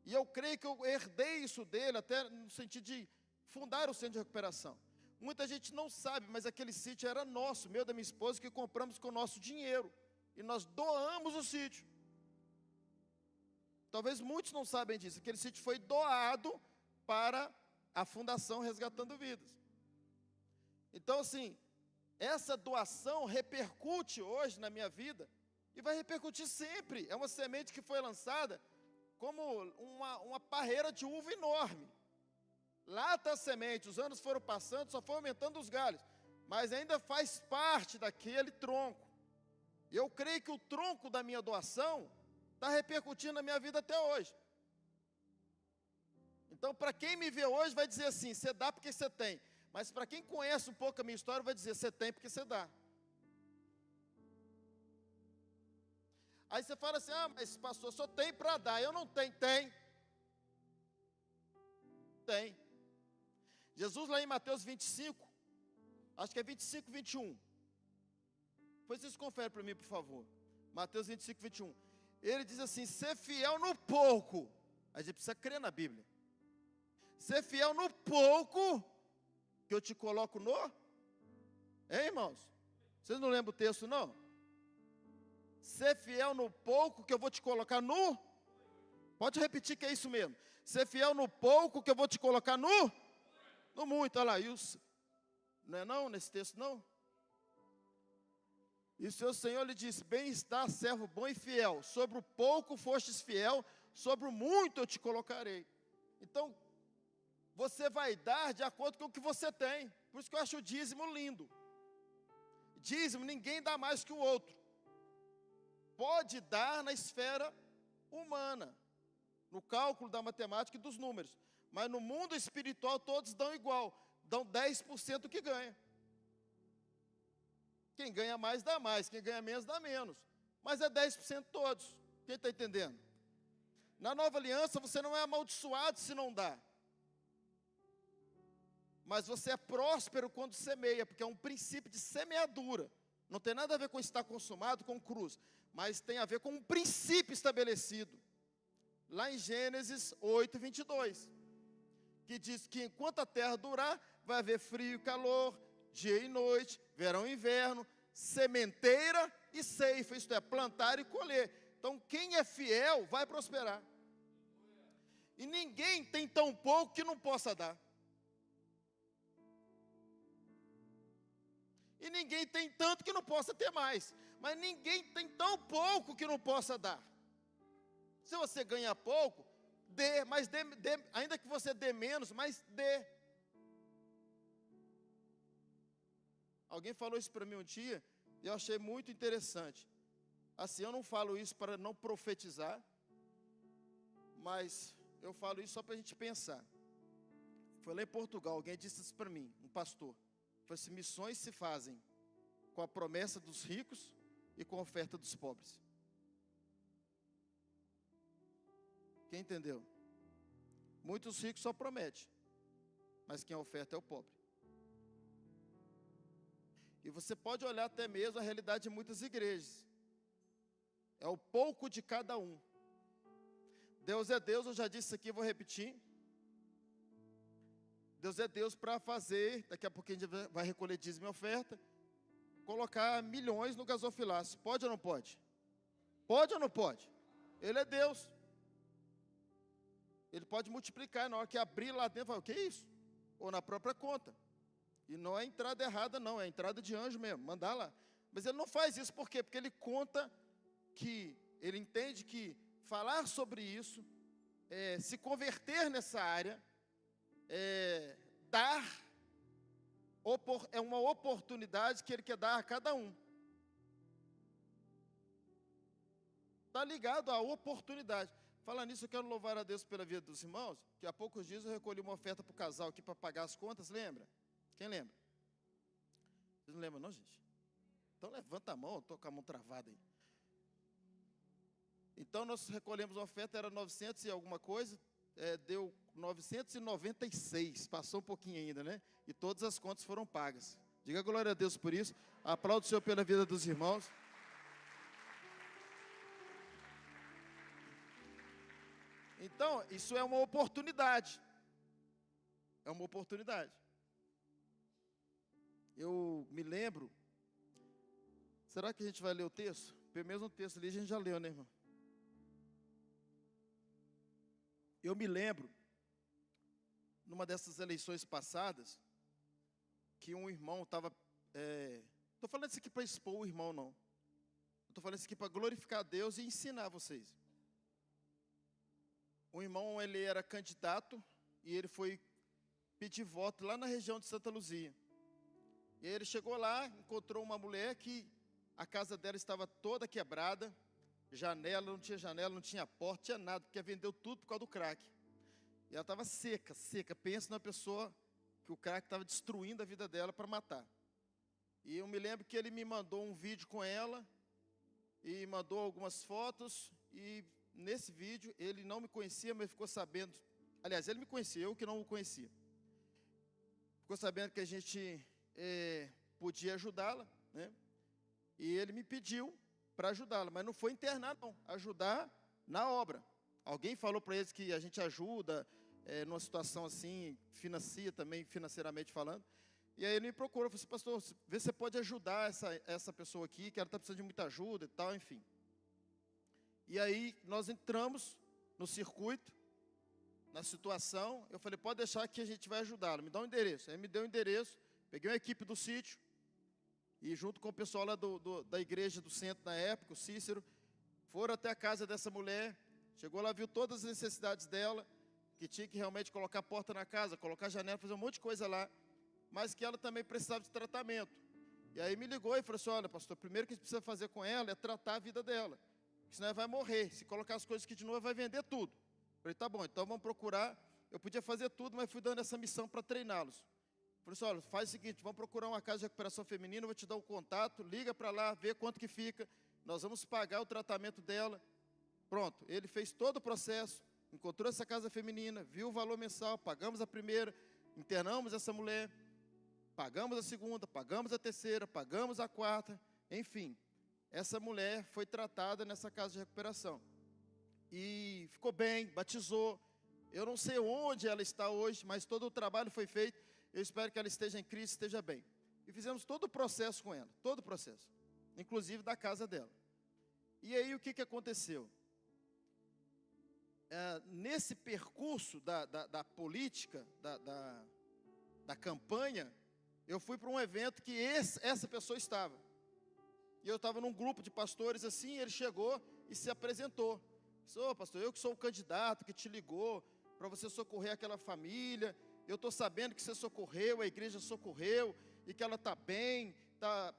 E eu creio que eu herdei isso dele, até no sentido de fundar o centro de recuperação. Muita gente não sabe, mas aquele sítio era nosso, meu e da minha esposa, que compramos com o nosso dinheiro. E nós doamos o sítio. Talvez muitos não sabem disso. Aquele sítio foi doado para a Fundação Resgatando Vidas. Então, assim, essa doação repercute hoje na minha vida e vai repercutir sempre. É uma semente que foi lançada como uma parreira de uva enorme. Lá está a semente, os anos foram passando, só foi aumentando os galhos, mas ainda faz parte daquele tronco. E eu creio que o tronco da minha doação está repercutindo na minha vida até hoje. Então, para quem me vê hoje, vai dizer assim, você dá porque você tem. Mas para quem conhece um pouco a minha história, vai dizer, você tem porque você dá. Aí você fala assim, mas pastor, só tem para dar. Eu não tenho. Tem. Jesus lá em Mateus 25, acho que é 25, 21. Depois vocês conferem para mim, por favor. Mateus 25, 21. Ele diz assim, ser fiel no pouco. A gente precisa crer na Bíblia. Ser fiel no pouco, que eu te coloco no... Hein, irmãos? Vocês não lembram o texto, não? Ser fiel no pouco, que eu vou te colocar no... Pode repetir que é isso mesmo. Ser fiel no pouco, que eu vou te colocar no... No muito, olha lá. Não é não, nesse texto não? E o seu Senhor lhe disse, bem está, servo bom e fiel. Sobre o pouco fostes fiel, sobre o muito eu te colocarei. Então, você vai dar de acordo com o que você tem. Por isso que eu acho o dízimo lindo. Dízimo, ninguém dá mais que o outro. Pode dar na esfera humana, no cálculo da matemática e dos números. Mas no mundo espiritual todos dão igual. Dão 10% do que ganha. Quem ganha mais dá mais, quem ganha menos dá menos. Mas é 10% todos. Quem está entendendo? Na nova aliança você não é amaldiçoado se não dá. Mas você é próspero quando semeia, porque é um princípio de semeadura. Não tem nada a ver com estar consumado, com cruz. Mas tem a ver com um princípio estabelecido. Lá em Gênesis 8, 22. Que diz que enquanto a terra durar, vai haver frio e calor, dia e noite, verão e inverno, sementeira e ceifa, isto é, plantar e colher. Então, quem é fiel vai prosperar. E ninguém tem tão pouco que não possa dar. E ninguém tem tanto que não possa ter mais. Mas ninguém tem tão pouco que não possa dar. Se você ganha pouco, dê, mas dê, ainda que você dê menos, mas dê. Alguém falou isso para mim um dia, e eu achei muito interessante. Assim, eu não falo isso para não profetizar, mas eu falo isso só para a gente pensar. Foi lá em Portugal, alguém disse isso para mim, um pastor. Falou assim: missões se fazem com a promessa dos ricos e com a oferta dos pobres. Quem entendeu? Muitos ricos só prometem, mas quem oferta é o pobre. E você pode olhar até mesmo a realidade de muitas igrejas. É o pouco de cada um. Deus é Deus, eu já disse isso aqui, vou repetir. Deus é Deus para fazer, daqui a pouquinho a gente vai recolher dízimo e oferta, colocar milhões no gasofilácio. Pode ou não pode? Pode ou não pode? Ele é Deus. Ele pode multiplicar, na hora que abrir lá dentro, vai, o que é isso? Ou na própria conta. E não é entrada errada não, é entrada de anjo mesmo, mandar lá. Mas ele não faz isso, por quê? Porque ele conta que, ele entende que falar sobre isso, se converter nessa área, é uma oportunidade que ele quer dar a cada um. Está ligado à oportunidade. Falando nisso, eu quero louvar a Deus pela vida dos irmãos, que há poucos dias eu recolhi uma oferta para o casal aqui para pagar as contas, lembra? Quem lembra? Vocês não lembram não, gente? Então levanta a mão, eu estou com a mão travada aí. Então nós recolhemos a oferta, era 900 e alguma coisa, deu 996, passou um pouquinho ainda, né? E todas as contas foram pagas. Diga glória a Deus por isso. Aplaudo o Senhor pela vida dos irmãos. Então, isso é uma oportunidade. É uma oportunidade. Eu me lembro. Será que a gente vai ler o texto? Pelo menos o texto ali a gente já leu, né, irmão? Eu me lembro, numa dessas eleições passadas, que um irmão estava... Estou falando isso aqui para expor o irmão, não. Estou falando isso aqui para glorificar a Deus e ensinar vocês. O irmão, ele era candidato e ele foi pedir voto lá na região de Santa Luzia. E aí ele chegou lá, encontrou uma mulher que a casa dela estava toda quebrada, não tinha porta, tinha nada, porque vendeu tudo por causa do crack. E ela estava seca. Pensa na pessoa que o crack estava destruindo a vida dela para matar. E eu me lembro que ele me mandou um vídeo com ela, e mandou algumas fotos, e nesse vídeo, ele não me conhecia, mas ficou sabendo, aliás, ele me conhecia, eu que não o conhecia. Ficou sabendo que a gente podia ajudá-la, né? E ele me pediu para ajudá-la, mas não foi internar não, ajudar na obra. Alguém falou para eles que a gente ajuda, numa situação assim, financia também, financeiramente falando. E aí ele me procurou, falou assim: pastor, vê se você pode ajudar essa pessoa aqui, que ela está precisando de muita ajuda e tal, enfim. E aí nós entramos no circuito, na situação, eu falei: pode deixar que a gente vai ajudá-lo, me dá um endereço. Aí me deu o endereço, peguei uma equipe do sítio, e junto com o pessoal lá da igreja do centro na época, o Cícero, foram até a casa dessa mulher, chegou lá, viu todas as necessidades dela, que tinha que realmente colocar a porta na casa, colocar janela, fazer um monte de coisa lá, mas que ela também precisava de tratamento. E aí me ligou e falou assim: olha, pastor, primeiro que a gente precisa fazer com ela é tratar a vida dela, senão ela vai morrer, se colocar as coisas aqui de novo, vai vender tudo. Eu falei: tá bom, então vamos procurar. Eu podia fazer tudo, mas fui dando essa missão para treiná-los. Falei assim: olha, faz o seguinte, vamos procurar uma casa de recuperação feminina, eu vou te dar um contato, liga para lá, vê quanto que fica, nós vamos pagar o tratamento dela. Pronto, ele fez todo o processo, encontrou essa casa feminina, viu o valor mensal, pagamos a primeira, internamos essa mulher, pagamos a segunda, pagamos a terceira, pagamos a quarta, enfim. Essa mulher foi tratada nessa casa de recuperação. E ficou bem, batizou. Eu não sei onde ela está hoje, mas todo o trabalho foi feito. Eu espero que ela esteja em Cristo, esteja bem. E fizemos todo o processo com ela, todo o processo, inclusive da casa dela. E aí o que aconteceu? Nesse percurso da política, da campanha, Eu fui para um evento que essa pessoa estava. E eu estava num grupo de pastores assim, ele chegou e se apresentou. Disse: pastor, eu que sou o candidato que te ligou para você socorrer aquela família. Eu estou sabendo que você socorreu, a igreja socorreu, e que ela está bem, está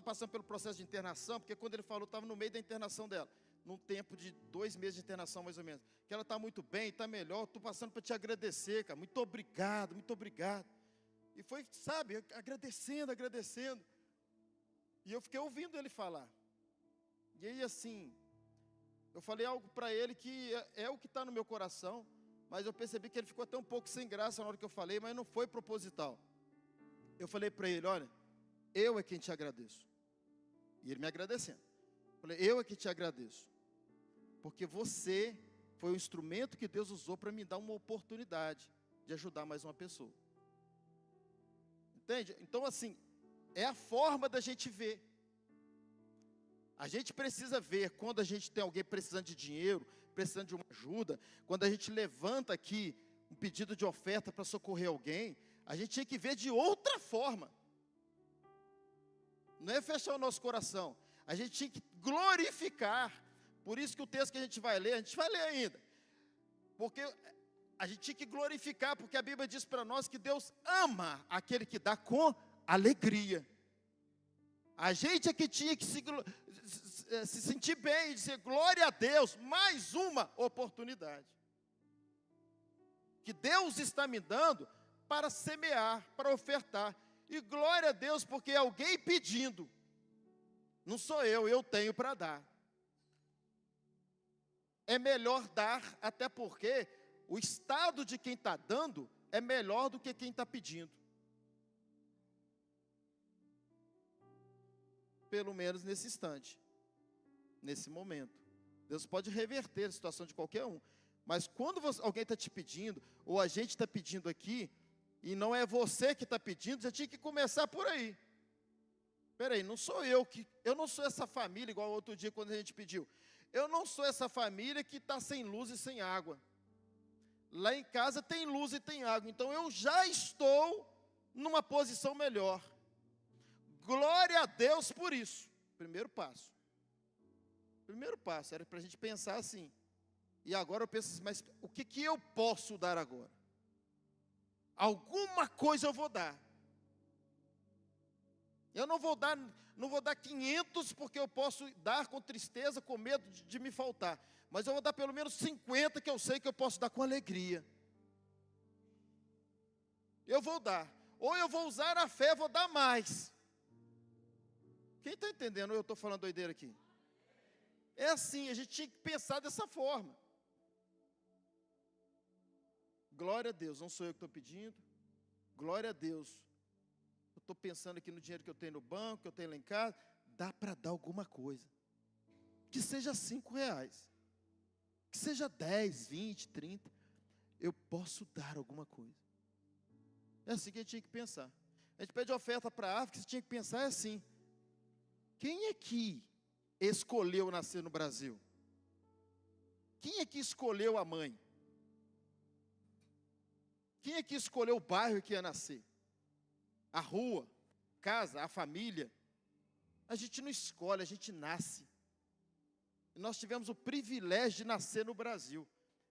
passando pelo processo de internação, porque quando ele falou, estava no meio da internação dela, num tempo de 2 meses de internação mais ou menos, que ela está muito bem, está melhor, estou passando para te agradecer, cara, muito obrigado, muito obrigado. E foi, sabe, agradecendo, e eu fiquei ouvindo ele falar, e aí assim, eu falei algo para ele que é o que está no meu coração, mas eu percebi que ele ficou até um pouco sem graça na hora que eu falei, mas não foi proposital. Eu falei para ele: olha, eu é quem te agradeço. E ele me agradecendo. Falei: eu é que te agradeço, porque você foi o instrumento que Deus usou para me dar uma oportunidade de ajudar mais uma pessoa. Entende? Então assim, é a forma da gente ver. A gente precisa ver quando a gente tem alguém precisando de dinheiro, precisando de uma ajuda, quando a gente levanta aqui um pedido de oferta para socorrer alguém, a gente tinha que ver de outra forma. Não é fechar o nosso coração, a gente tinha que glorificar. Por isso que o texto que a gente vai ler ainda, porque a gente tinha que glorificar, porque a Bíblia diz para nós que Deus ama aquele que dá com alegria. A gente é que tinha que se sentir bem e dizer: glória a Deus, mais uma oportunidade que Deus está me dando para semear, para ofertar. E glória a Deus, porque é alguém pedindo, não sou eu tenho para dar. É melhor dar, até porque o estado de quem está dando é melhor do que quem está pedindo. Pelo menos nesse instante, nesse momento. Deus pode reverter a situação de qualquer um, mas quando alguém está te pedindo, ou a gente está pedindo aqui, e não é você que está pedindo, já tinha que começar por aí. Espera aí, eu não sou essa família, igual outro dia quando a gente pediu. Eu não sou essa família que está sem luz e sem água. Lá em casa tem luz e tem água, então eu já estou numa posição melhor. Glória a Deus por isso. Primeiro passo era para a gente pensar assim. E agora eu penso assim: mas o que eu posso dar agora? Alguma coisa eu vou dar. Eu não vou dar 500, porque eu posso dar com tristeza, com medo de me faltar. Mas eu vou dar pelo menos 50, que eu sei que eu posso dar com alegria. Eu vou dar. Ou eu vou usar a fé, vou dar mais. Quem está entendendo? Eu estou falando doideira aqui. É assim, a gente tinha que pensar dessa forma. Glória a Deus, não sou eu que estou pedindo. Glória a Deus. Eu estou pensando aqui no dinheiro que eu tenho no banco, que eu tenho lá em casa. Dá para dar alguma coisa. Que seja 5 reais. Que seja 10, 20, 30. Eu posso dar alguma coisa. É assim que a gente tinha que pensar. A gente pede oferta para a África, você tinha que pensar assim: quem é que escolheu nascer no Brasil? Quem é que escolheu a mãe? Quem é que escolheu o bairro que ia nascer? A rua, casa, a família? A gente não escolhe, a gente nasce. E nós tivemos o privilégio de nascer no Brasil.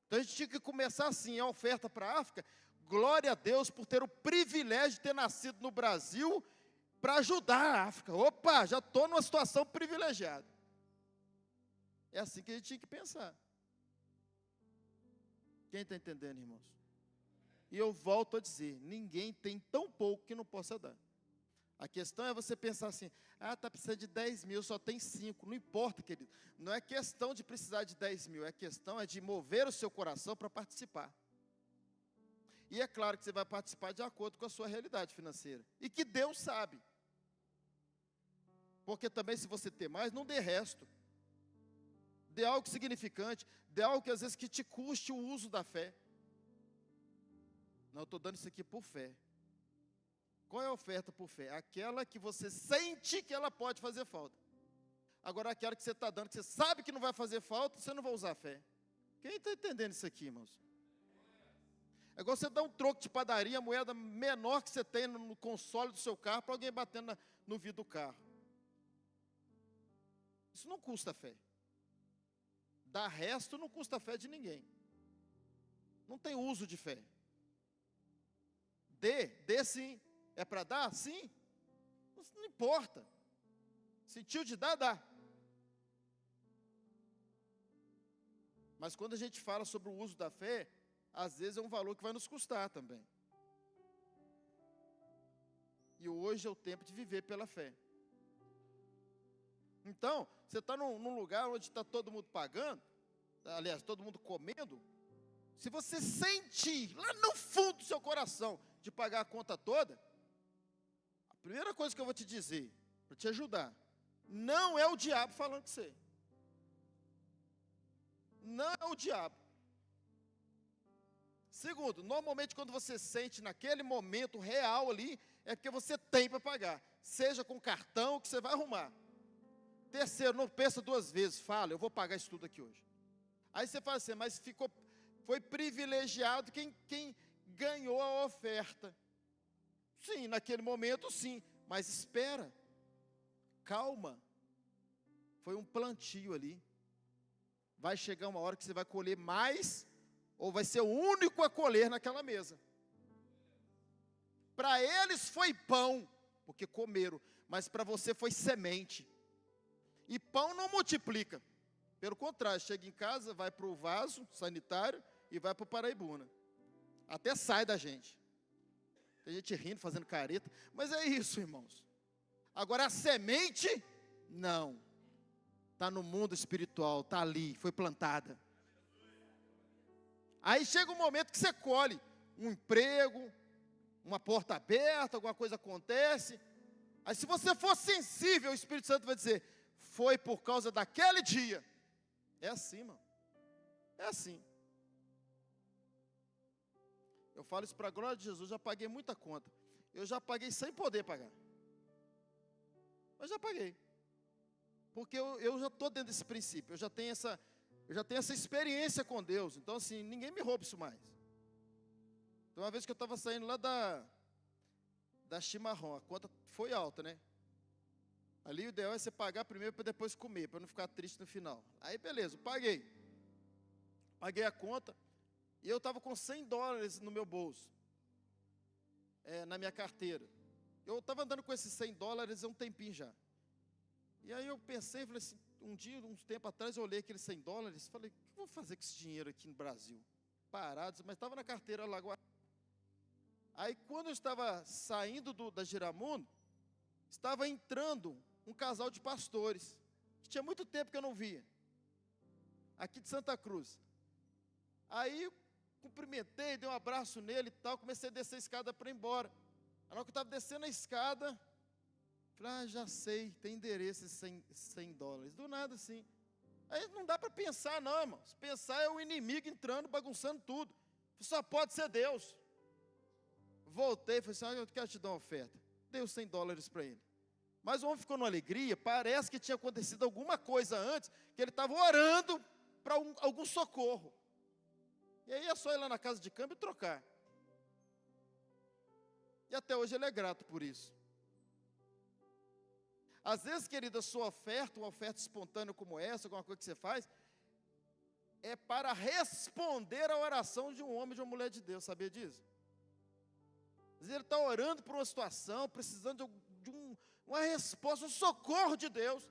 Então a gente tinha que começar assim, a oferta para a África. Glória a Deus por ter o privilégio de ter nascido no Brasil para ajudar a África. Opa, já estou numa situação privilegiada. É assim que a gente tinha que pensar. Quem está entendendo, irmãos? E eu volto a dizer: ninguém tem tão pouco que não possa dar. A questão é você pensar assim: está precisando de 10 mil, só tem 5. Não importa, querido. Não é questão de precisar de 10 mil, é questão de mover o seu coração para participar. E é claro que você vai participar de acordo com a sua realidade financeira. E que Deus sabe. Porque também, se você ter mais, não dê resto. Dê algo significante, dê algo que às vezes que te custe o uso da fé. Não, eu estou dando isso aqui por fé. Qual é a oferta por fé? Aquela que você sente que ela pode fazer falta. Agora, aquela que você está dando, que você sabe que não vai fazer falta, você não vai usar a fé. Quem está entendendo isso aqui, irmãos? É igual você dar um troco de padaria, a moeda menor que você tem no console do seu carro, para alguém bater no vidro do carro. Isso não custa fé. Dar resto não custa fé de ninguém. Não tem uso de fé. Dê sim. É para dar? Sim. Não importa. Sentiu de dar, dá. Mas quando a gente fala sobre o uso da fé, às vezes é um valor que vai nos custar também. E hoje é o tempo de viver pela fé. Então, você está num lugar onde está todo mundo pagando, aliás, todo mundo comendo. Se você sentir lá no fundo do seu coração de pagar a conta toda, a primeira coisa que eu vou te dizer, para te ajudar, não é o diabo falando com você. Não é o diabo. Segundo, normalmente quando você sente naquele momento real ali, é porque você tem para pagar. Seja com cartão que você vai arrumar. Terceiro, não pensa duas vezes, fala, eu vou pagar isso tudo aqui hoje. Aí você fala assim, mas foi privilegiado quem ganhou a oferta. Sim, naquele momento sim, mas espera, calma. Foi um plantio ali. Vai chegar uma hora que você vai colher mais, ou vai ser o único a colher naquela mesa. Para eles foi pão, porque comeram, mas para você foi semente. E pão não multiplica. Pelo contrário, chega em casa, vai para o vaso sanitário e vai para o paraibuna. Até sai da gente. Tem gente rindo, fazendo careta. Mas é isso, irmãos. Agora a semente, não. Está no mundo espiritual, está ali, foi plantada. Aí chega um momento que você colhe um emprego, uma porta aberta, alguma coisa acontece. Aí se você for sensível, o Espírito Santo vai dizer, foi por causa daquele dia. É assim, mano. É assim. Eu falo isso para a glória de Jesus, já paguei muita conta. Eu já paguei sem poder pagar. Mas já paguei. Porque eu já estou dentro desse princípio, eu já tenho essa experiência com Deus. Então assim, ninguém me rouba isso mais. Então uma vez que eu estava saindo lá da chimarrão, a conta foi alta, né? Ali o ideal é você pagar primeiro para depois comer, para não ficar triste no final. Aí beleza, paguei. Paguei a conta e eu estava com $100 no meu bolso, na minha carteira. Eu estava andando com esses $100 há um tempinho já. E aí eu pensei, falei assim, uns tempo atrás eu olhei aqueles $100, falei, o que eu vou fazer com esse dinheiro aqui no Brasil? Parado, mas estava na carteira lá guardado. Aí quando eu estava saindo da Giramundo, estava entrando um casal de pastores, que tinha muito tempo que eu não via, aqui de Santa Cruz. Aí eu cumprimentei, dei um abraço nele e tal, comecei a descer a escada para ir embora. Aí na hora que eu estava descendo a escada, falei, já sei, tem endereço $100. Do nada assim. Aí não dá para pensar não, irmãos. Pensar é o inimigo entrando, bagunçando tudo. Só pode ser Deus. Voltei e falei assim, eu quero te dar uma oferta. Dei os $100 para ele. Mas o homem ficou numa alegria, parece que tinha acontecido alguma coisa antes, que ele estava orando para algum socorro. E aí é só ir lá na casa de câmbio e trocar. E até hoje ele é grato por isso. Às vezes, querida, sua oferta, uma oferta espontânea como essa, alguma coisa que você faz, é para responder à oração de um homem e de uma mulher de Deus, sabia disso? Às vezes ele está orando por uma situação, precisando de uma resposta, um socorro de Deus.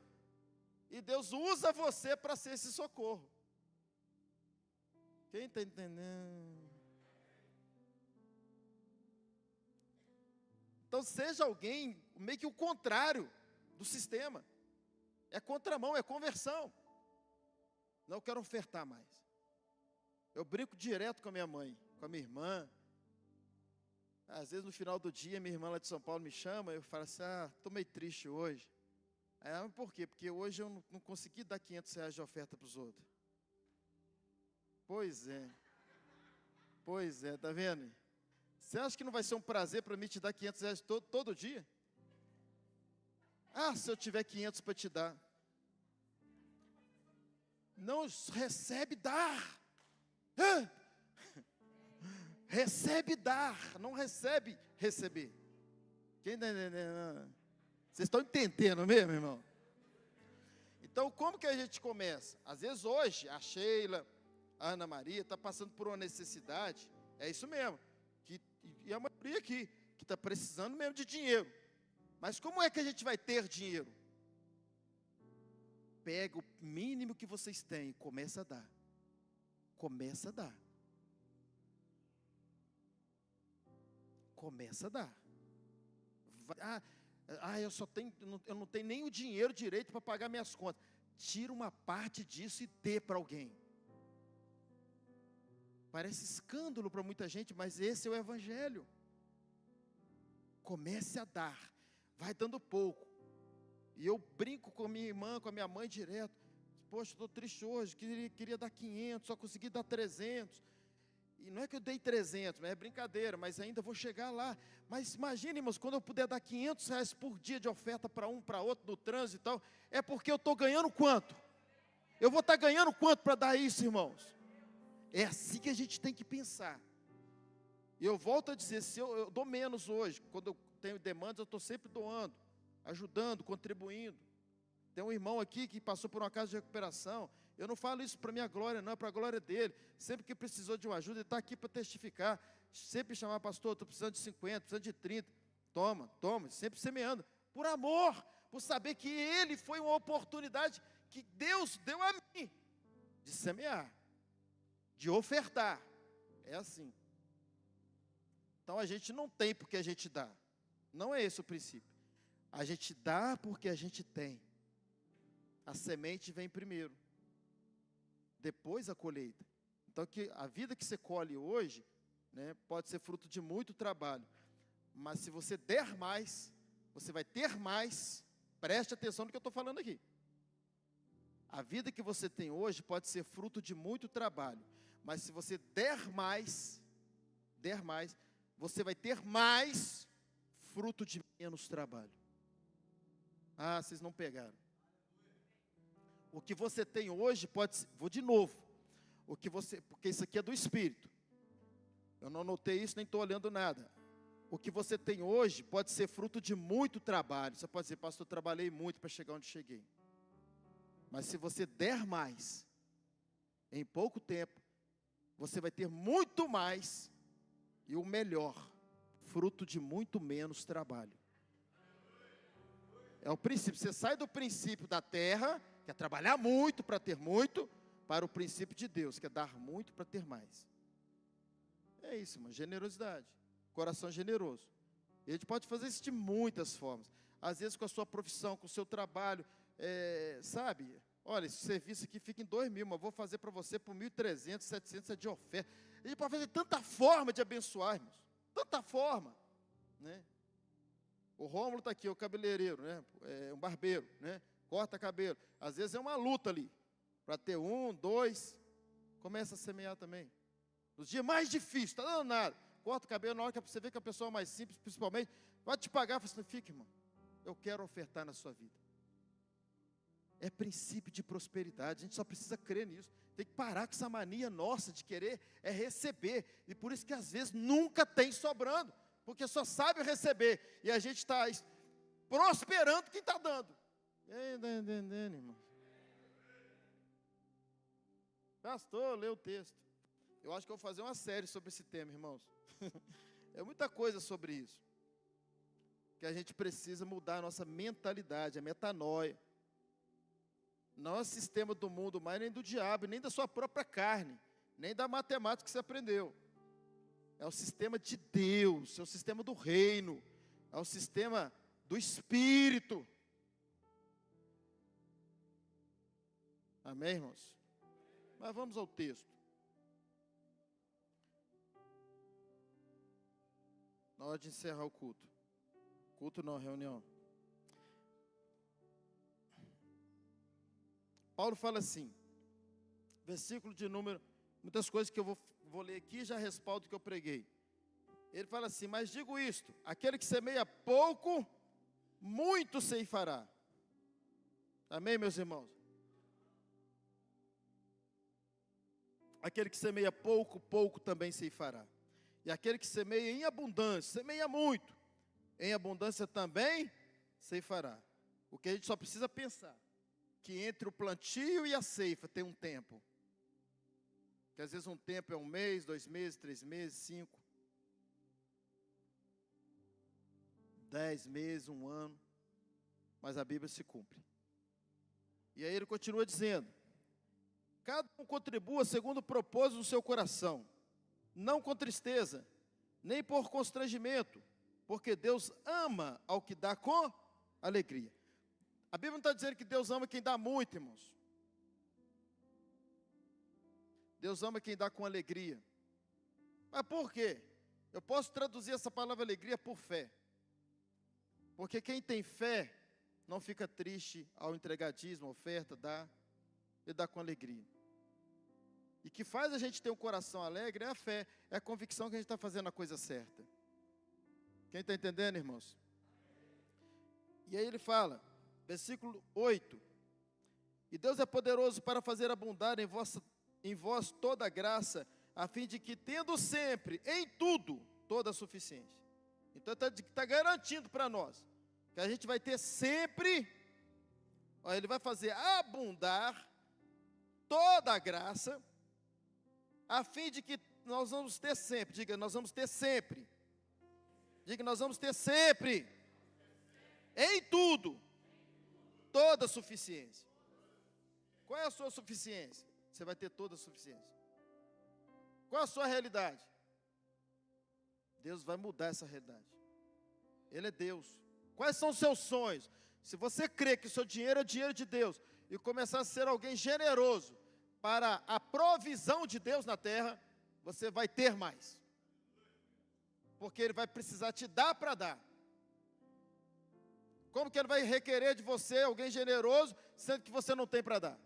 E Deus usa você para ser esse socorro. Quem está entendendo? Então seja alguém, meio que o contrário do sistema. É contramão, é conversão. Não, eu quero ofertar mais. Eu brinco direto com a minha mãe, com a minha irmã. Às vezes no final do dia, minha irmã lá de São Paulo me chama, eu falo assim, estou meio triste hoje. Aí ela, por quê? Porque hoje eu não consegui dar R$500 de oferta para os outros. Pois é, tá vendo? Você acha que não vai ser um prazer para mim te dar R$500 todo dia? Se eu tiver 500 para te dar. Não recebe, dá. recebe dar, não recebe receber. Quem está entendendo? Vocês estão entendendo mesmo, irmão? Então, como que a gente começa? Às vezes hoje, a Sheila, a Ana Maria, está passando por uma necessidade, é isso mesmo, e a maioria aqui, que está precisando mesmo de dinheiro. Mas como é que a gente vai ter dinheiro? Pega o mínimo que vocês têm e começa a dar. Começa a dar. Começa a dar. Eu não tenho nem o dinheiro direito para pagar minhas contas. Tira uma parte disso e dê para alguém. Parece escândalo para muita gente, mas esse é o evangelho. Comece a dar. Vai dando pouco. E eu brinco com a minha irmã, com a minha mãe direto. Poxa, estou triste hoje, queria dar 500, só consegui dar 300. E não é que eu dei 300, é brincadeira, mas ainda vou chegar lá. Mas imagine, irmãos, quando eu puder dar 500 reais por dia de oferta para um, para outro, no trânsito e tal, é porque eu estou ganhando quanto? Eu vou estar ganhando quanto para dar isso, irmãos? É assim que a gente tem que pensar. E eu volto a dizer, se eu dou menos hoje, quando eu tenho demandas, eu estou sempre doando, ajudando, contribuindo. Tem um irmão aqui que passou por uma casa de recuperação. Eu não falo isso para minha glória, não, é para a glória dele. Sempre que precisou de uma ajuda, ele está aqui para testificar. Sempre chamar, pastor, estou precisando de 50, precisando de 30. Toma, sempre semeando. Por amor, por saber que ele foi uma oportunidade que Deus deu a mim de semear, de ofertar. É assim. Então a gente não tem porque a gente dá. Não é esse o princípio. A gente dá porque a gente tem. A semente vem primeiro, depois a colheita. Então a vida que você colhe hoje, né, pode ser fruto de muito trabalho. Mas se você der mais, você vai ter mais. Preste atenção no que eu estou falando aqui. A vida que você tem hoje pode ser fruto de muito trabalho. Mas se você der mais, você vai ter mais fruto de menos trabalho. Ah, vocês não pegaram. O que você tem hoje pode ser, vou de novo, porque isso aqui é do Espírito. Eu não anotei isso, nem estou olhando nada. O que você tem hoje pode ser fruto de muito trabalho. Você pode dizer, pastor, eu trabalhei muito para chegar onde cheguei. Mas se você der mais, em pouco tempo, você vai ter muito mais e o melhor, fruto de muito menos trabalho. É o princípio, você sai do princípio da terra, que é trabalhar muito para ter muito, para o princípio de Deus, que é dar muito para ter mais. É isso, irmão, generosidade, coração generoso. E a gente pode fazer isso de muitas formas. Às vezes com a sua profissão, com o seu trabalho, sabe? Olha, esse serviço aqui fica em 2.000, mas vou fazer para você por 1.300, 700 é de oferta. A gente pode fazer tanta forma de abençoar, irmãos. Tanta forma, né? O Rômulo está aqui, o cabeleireiro, né? Um barbeiro, né? Corta cabelo. Às vezes é uma luta ali, para ter 1, 2, começa a semear também. Nos dias mais difíceis, está dando nada. Corta o cabelo, na hora que você vê que a pessoa é mais simples, principalmente, vai te pagar, fala assim, fica, irmão, eu quero ofertar na sua vida. É princípio de prosperidade, a gente só precisa crer nisso. Tem que parar com essa mania nossa de querer receber. E por isso que às vezes nunca tem sobrando, porque só sabe receber. E a gente está prosperando quem está dando. Está entendendo, irmão? Pastor, lê o texto. Eu acho que eu vou fazer uma série sobre esse tema, irmãos. É muita coisa sobre isso. Que a gente precisa mudar a nossa mentalidade, a metanoia. Não é o sistema do mundo mais, nem do diabo, nem da sua própria carne, nem da matemática que você aprendeu. É o sistema de Deus, é o sistema do reino, é o sistema do Espírito. Amém, irmãos? Mas vamos ao texto. Na hora de encerrar o culto. Culto não, reunião. Paulo fala assim, versículo de número, muitas coisas que eu vou ler aqui já respaldo o que eu preguei. Ele fala assim, mas digo isto, aquele que semeia pouco, muito ceifará. Amém, meus irmãos? Aquele que semeia pouco, pouco também ceifará. E aquele que semeia em abundância, semeia muito, em abundância também ceifará. O que a gente só precisa pensar, que entre o plantio e a ceifa tem um tempo. Que às vezes um tempo é 1 mês, 2 meses, 3 meses, 5, 10 meses, 1 ano. Mas a Bíblia se cumpre. E aí ele continua dizendo: cada um contribua segundo o propósito do seu coração, não com tristeza, nem por constrangimento, porque Deus ama ao que dá com alegria. A Bíblia não está dizendo que Deus ama quem dá muito, irmãos. Deus ama quem dá com alegria. Mas por quê? Eu posso traduzir essa palavra alegria por fé. Porque quem tem fé não fica triste ao entregar dízimo, oferta, ele dá com alegria. E o que faz a gente ter um coração alegre é a fé, é a convicção que a gente está fazendo a coisa certa. Quem está entendendo, irmãos? E aí ele fala, versículo 8: e Deus é poderoso para fazer abundar em vós toda a graça, a fim de que, tendo sempre, em tudo, toda a suficiência. Então está garantindo para nós, que a gente vai ter sempre, ele vai fazer abundar toda a graça, a fim de que nós vamos ter sempre, diga, nós vamos ter sempre, diga, nós vamos ter sempre, em tudo, toda a suficiência. Qual é a sua suficiência? Você vai ter toda a suficiência. Qual é a sua realidade? Deus vai mudar essa realidade. Ele é Deus. Quais são os seus sonhos? Se você crê que o seu dinheiro é dinheiro de Deus e começar a ser alguém generoso para a provisão de Deus na terra, você vai ter mais. Porque Ele vai precisar te dar para dar. Como que Ele vai requerer de você alguém generoso, sendo que você não tem para dar?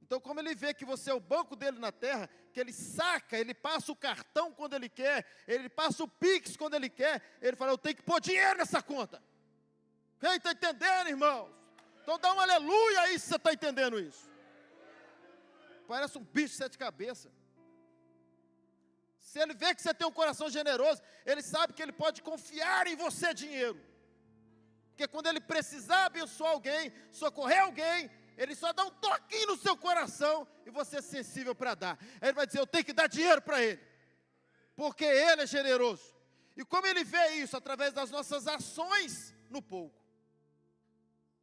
Então, como Ele vê que você é o banco dele na terra, que Ele saca, Ele passa o cartão quando Ele quer, Ele passa o Pix quando Ele quer, Ele fala, eu tenho que pôr dinheiro nessa conta. Quem está entendendo, irmãos? Então dá um aleluia aí se você está entendendo isso. Parece um bicho de 7 cabeças. Se Ele vê que você tem um coração generoso, Ele sabe que Ele pode confiar em você dinheiro. Porque quando Ele precisar abençoar alguém, socorrer alguém, Ele só dá um toquinho no seu coração e você é sensível para dar. Aí Ele vai dizer, eu tenho que dar dinheiro para Ele, porque Ele é generoso. E como Ele vê isso? Através das nossas ações no pouco.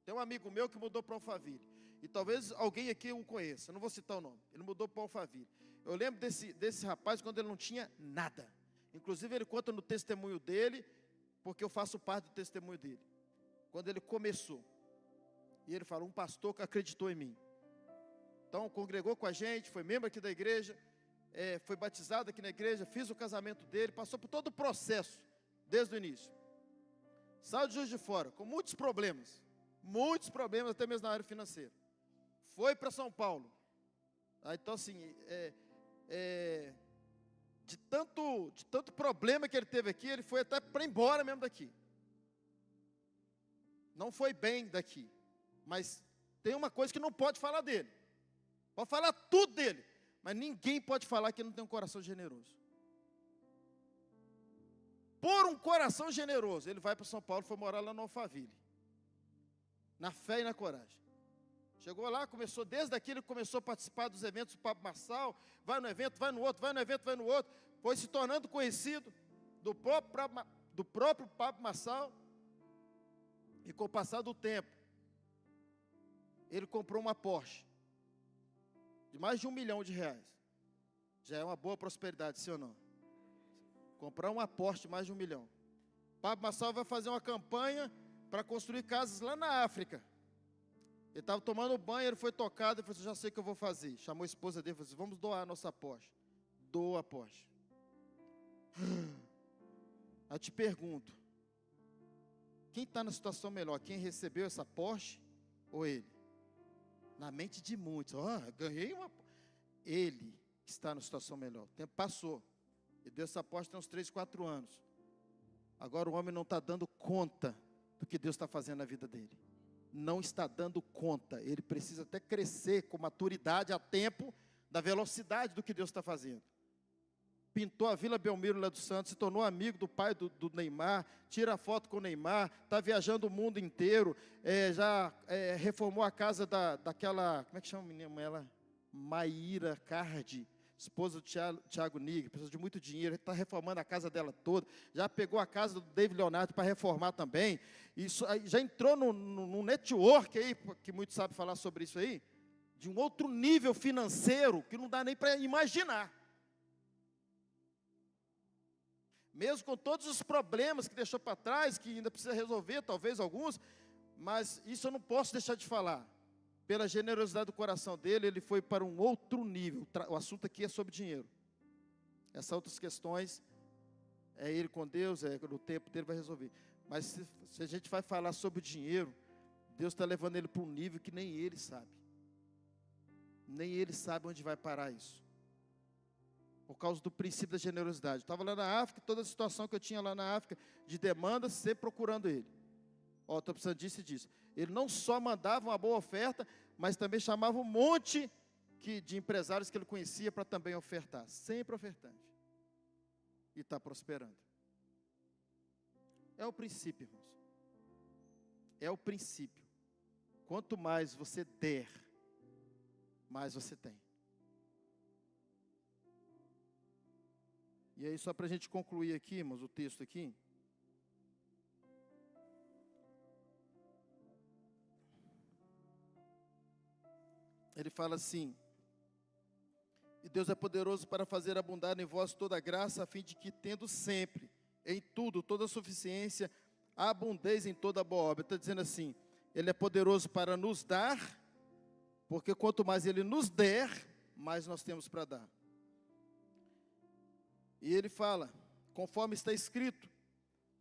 Tem um amigo meu que mudou para Alphaville, e talvez alguém aqui o conheça, não vou citar o nome. Ele mudou para Alphaville. Eu lembro desse rapaz quando ele não tinha nada. Inclusive ele conta no testemunho dele, porque eu faço parte do testemunho dele. Quando ele começou, e ele falou, um pastor que acreditou em mim. Então congregou com a gente, foi membro aqui da igreja, foi batizado aqui na igreja, fiz o casamento dele, passou por todo o processo, desde o início. Saiu de Juiz de Fora, com muitos problemas, até mesmo na área financeira. Foi para São Paulo. Então assim, de tanto problema que ele teve aqui, ele foi até para embora mesmo daqui. Não foi bem daqui. Mas tem uma coisa que não pode falar dele. Pode falar tudo dele. Mas ninguém pode falar que ele não tem um coração generoso. Por um coração generoso, ele vai para São Paulo, foi morar lá no Alphaville. Na fé e na coragem. Chegou lá, começou, desde aqui ele começou a participar dos eventos do Pablo Marçal. Vai no evento, vai no outro, vai no evento, vai no outro. Foi se tornando conhecido do próprio Pablo Marçal. E com o passar do tempo, ele comprou uma Porsche de mais de R$1 milhão. Já é uma boa prosperidade, sim ou não? Comprar uma Porsche de mais de R$1 milhão. Pablo Marçal vai fazer uma campanha para construir casas lá na África. Ele estava tomando banho, ele foi tocado, ele falou assim, já sei o que eu vou fazer. Chamou a esposa dele e falou assim, vamos doar a nossa Porsche. Doa a Porsche. Eu te pergunto, quem está na situação melhor? Quem recebeu essa Porsche ou ele? Na mente de muitos, ganhei uma. Ele está na situação melhor. O tempo passou. E deu essa Porsche tem uns 3, 4 anos. Agora o homem não está dando conta do que Deus está fazendo na vida dele. Não está dando conta. Ele precisa até crescer com maturidade a tempo da velocidade do que Deus está fazendo. pintou a Vila Belmiro lá do Santos, se tornou amigo do pai do Neymar, tira foto com o Neymar, está viajando o mundo inteiro, já reformou a casa daquela, como é que chama a menina ela? Maíra Cardi, esposa do Thiago Nigri, pessoa de muito dinheiro, está reformando a casa dela toda, já pegou a casa do David Leonardo para reformar também, isso, já entrou num network aí, que muitos sabem falar sobre isso aí, de um outro nível financeiro, que não dá nem para imaginar. Mesmo com todos os problemas que deixou para trás, que ainda precisa resolver, talvez alguns, mas isso eu não posso deixar de falar. Pela generosidade do coração dele, ele foi para um outro nível. O assunto aqui é sobre dinheiro. Essas outras questões, é ele com Deus, no tempo dele vai resolver. Mas se a gente vai falar sobre o dinheiro, Deus está levando ele para um nível que nem ele sabe. Nem ele sabe onde vai parar isso. Por causa do princípio da generosidade. Estava lá na África, toda a situação que eu tinha lá na África, de demanda, sempre procurando ele. Estou precisando disso e disso. Ele não só mandava uma boa oferta, mas também chamava um monte de empresários que ele conhecia para também ofertar. Sempre ofertante. E está prosperando. É o princípio, irmãos. É o princípio. Quanto mais você der, mais você tem. E aí, só para a gente concluir aqui, irmãos, o texto aqui. Ele fala assim: e Deus é poderoso para fazer abundar em vós toda a graça, a fim de que, tendo sempre, em tudo, toda a suficiência, abundeis em toda a boa obra. Está dizendo assim, Ele é poderoso para nos dar, porque quanto mais Ele nos der, mais nós temos para dar. E Ele fala, conforme está escrito,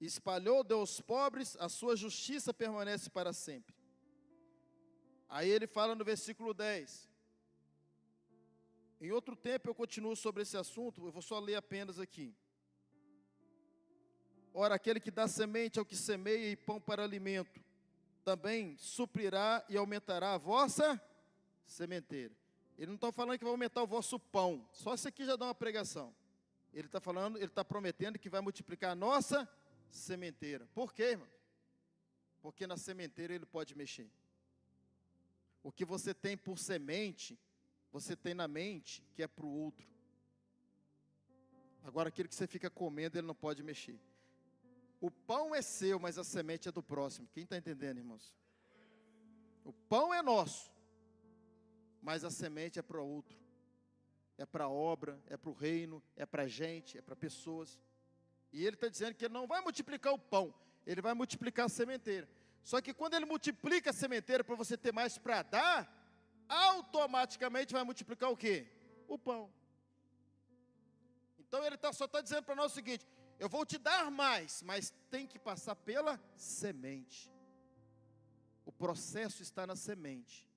espalhou, deu aos pobres, a sua justiça permanece para sempre. Aí Ele fala no versículo 10, em outro tempo eu continuo sobre esse assunto, eu vou só ler apenas aqui. Ora, aquele que dá semente ao que semeia e pão para alimento, também suprirá e aumentará a vossa sementeira. Ele não está falando que vai aumentar o vosso pão, só isso aqui já dá uma pregação. Ele está falando, ele está prometendo que vai multiplicar a nossa sementeira. Por quê, irmão? Porque na sementeira ele pode mexer. O que você tem por semente, você tem na mente que é para o outro. Agora aquilo que você fica comendo, ele não pode mexer. O pão é seu, mas a semente é do próximo. Quem está entendendo, irmãos? O pão é nosso, mas a semente é para o outro. É para a obra, é para o reino, é para a gente, é para pessoas. E ele está dizendo que ele não vai multiplicar o pão, ele vai multiplicar a sementeira. Só que quando ele multiplica a sementeira para você ter mais para dar, automaticamente vai multiplicar o quê? O pão. Então ele só está dizendo para nós o seguinte: eu vou te dar mais, mas tem que passar pela semente. O processo está na semente.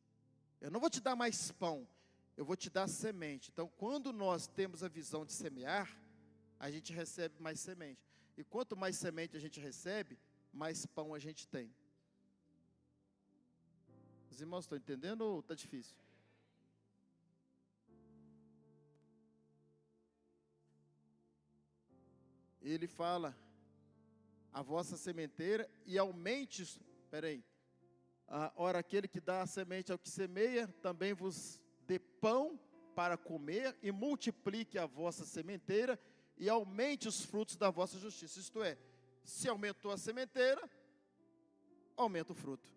Eu não vou te dar mais pão, eu vou te dar semente. Então, quando nós temos a visão de semear, a gente recebe mais semente. E quanto mais semente a gente recebe, mais pão a gente tem. Os irmãos estão entendendo ou está difícil? Ele fala, a vossa sementeira, e aumente, ora aquele que dá a semente ao que semeia, também vos dê pão para comer, e multiplique a vossa sementeira, e aumente os frutos da vossa justiça. Isto é, se aumentou a sementeira, aumenta o fruto.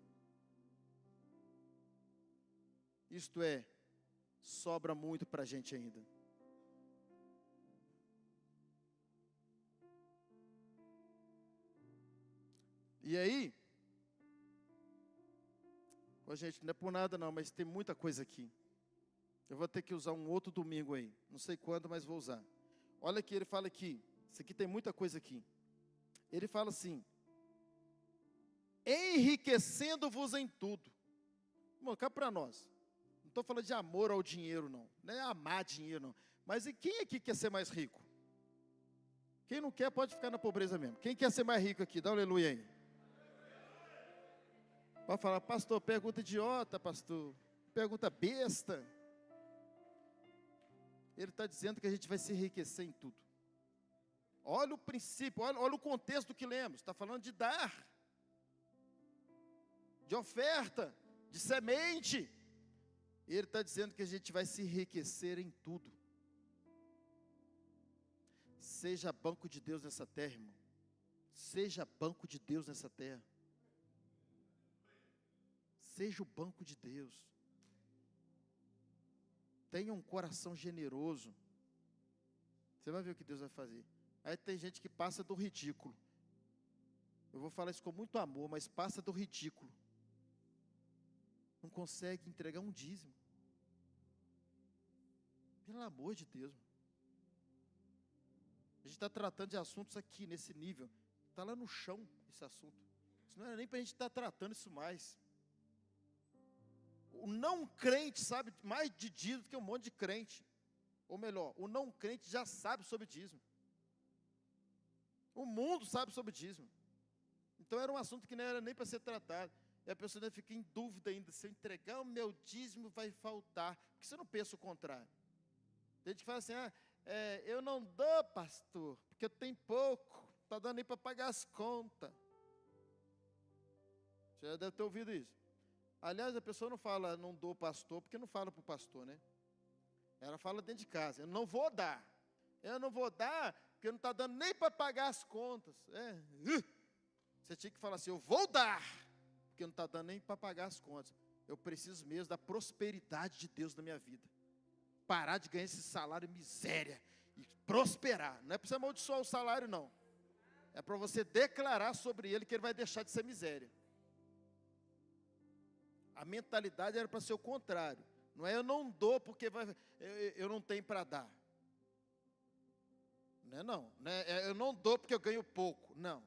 Isto é, sobra muito para a gente ainda. E aí, gente, não é por nada não, mas tem muita coisa aqui. Eu vou ter que usar um outro domingo aí, não sei quando, mas vou usar. Olha aqui, ele fala aqui, isso aqui tem muita coisa aqui. Ele fala assim, enriquecendo-vos em tudo. Irmão, cá para nós. Não estou falando de amor ao dinheiro não, não é amar dinheiro não. Mas e quem aqui quer ser mais rico? Quem não quer pode ficar na pobreza mesmo. Quem quer ser mais rico aqui? Dá um aleluia aí. Pode falar, pastor, pergunta idiota, pastor. Pergunta besta. Ele está dizendo que a gente vai se enriquecer em tudo. Olha o princípio, olha o contexto do que lemos. Está falando de dar, de oferta, de semente. E ele está dizendo que a gente vai se enriquecer em tudo. Seja banco de Deus nessa terra, irmão. Seja banco de Deus nessa terra. Seja o banco de Deus. Tenha um coração generoso. Você vai ver o que Deus vai fazer. Aí tem gente que passa do ridículo. Eu vou falar isso com muito amor, mas passa do ridículo. Não consegue entregar um dízimo. Pelo amor de Deus. A gente está tratando de assuntos aqui, nesse nível. Está lá no chão esse assunto. Isso não era nem para a gente estar tratando isso mais. O não crente sabe mais de dízimo do que um monte de crente. Ou melhor, o não crente já sabe sobre dízimo. O mundo sabe sobre dízimo. Então era um assunto que não era nem para ser tratado. E a pessoa fica em dúvida ainda. Se eu entregar o meu dízimo vai faltar. Por que você não pensa o contrário? Tem gente que fala assim, eu não dou, pastor, porque eu tenho pouco. Não está dando nem para pagar as contas. Você já deve ter ouvido isso. Aliás, a pessoa não fala, não dou pastor, porque não fala para o pastor, né? Ela fala dentro de casa, eu não vou dar. Eu não vou dar, porque não está dando nem para pagar as contas. Você tinha que falar assim, eu vou dar, porque não está dando nem para pagar as contas. Eu preciso mesmo da prosperidade de Deus na minha vida. Parar de ganhar esse salário miséria e prosperar. Não é para você amaldiçoar o salário, não. É para você declarar sobre ele que ele vai deixar de ser miséria. A mentalidade era para ser o contrário. Não é eu não dou porque eu não tenho para dar. Não é não. Não é eu não dou porque eu ganho pouco. Não.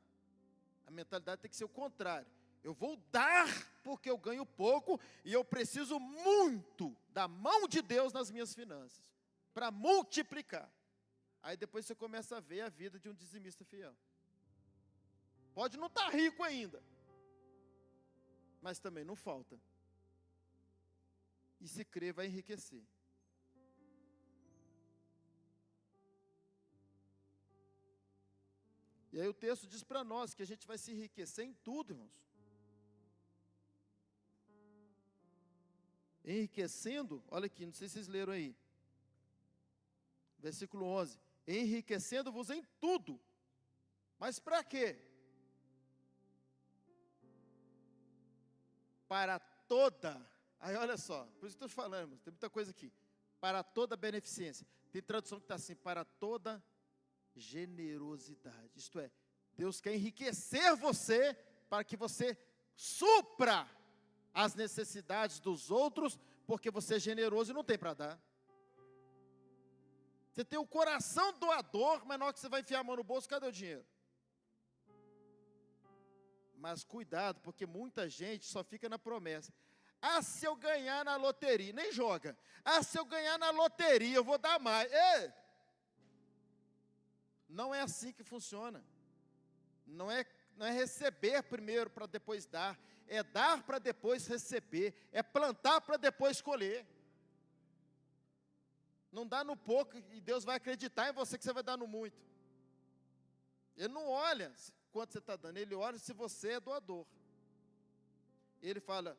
A mentalidade tem que ser o contrário. Eu vou dar porque eu ganho pouco e eu preciso muito da mão de Deus nas minhas finanças. Para multiplicar. Aí depois você começa a ver a vida de um dizimista fiel. Pode não estar rico ainda. Mas também não falta. E se crer vai enriquecer. E aí o texto diz para nós que a gente vai se enriquecer em tudo, irmãos. Enriquecendo, olha aqui, não sei se vocês leram aí. Versículo 11. Enriquecendo-vos em tudo. Mas para quê? Para toda. Aí olha só, por isso que eu estou falando, tem muita coisa aqui. Para toda beneficência. Tem tradução que está assim, para toda generosidade. Isto é, Deus quer enriquecer você para que você supra as necessidades dos outros, porque você é generoso e não tem para dar. Você tem o coração doador, mas na hora que você vai enfiar a mão no bolso, cadê o dinheiro? Mas cuidado, porque muita gente só fica na promessa. Ah, se eu ganhar na loteria, nem joga. Ah, se eu ganhar na loteria, eu vou dar mais. Ei! Não é assim que funciona. Não é receber primeiro para depois dar. É dar para depois receber. É plantar para depois colher. Não dá no pouco e Deus vai acreditar em você que você vai dar no muito. Ele não olha quanto você está dando, ele olha se você é doador. Ele fala,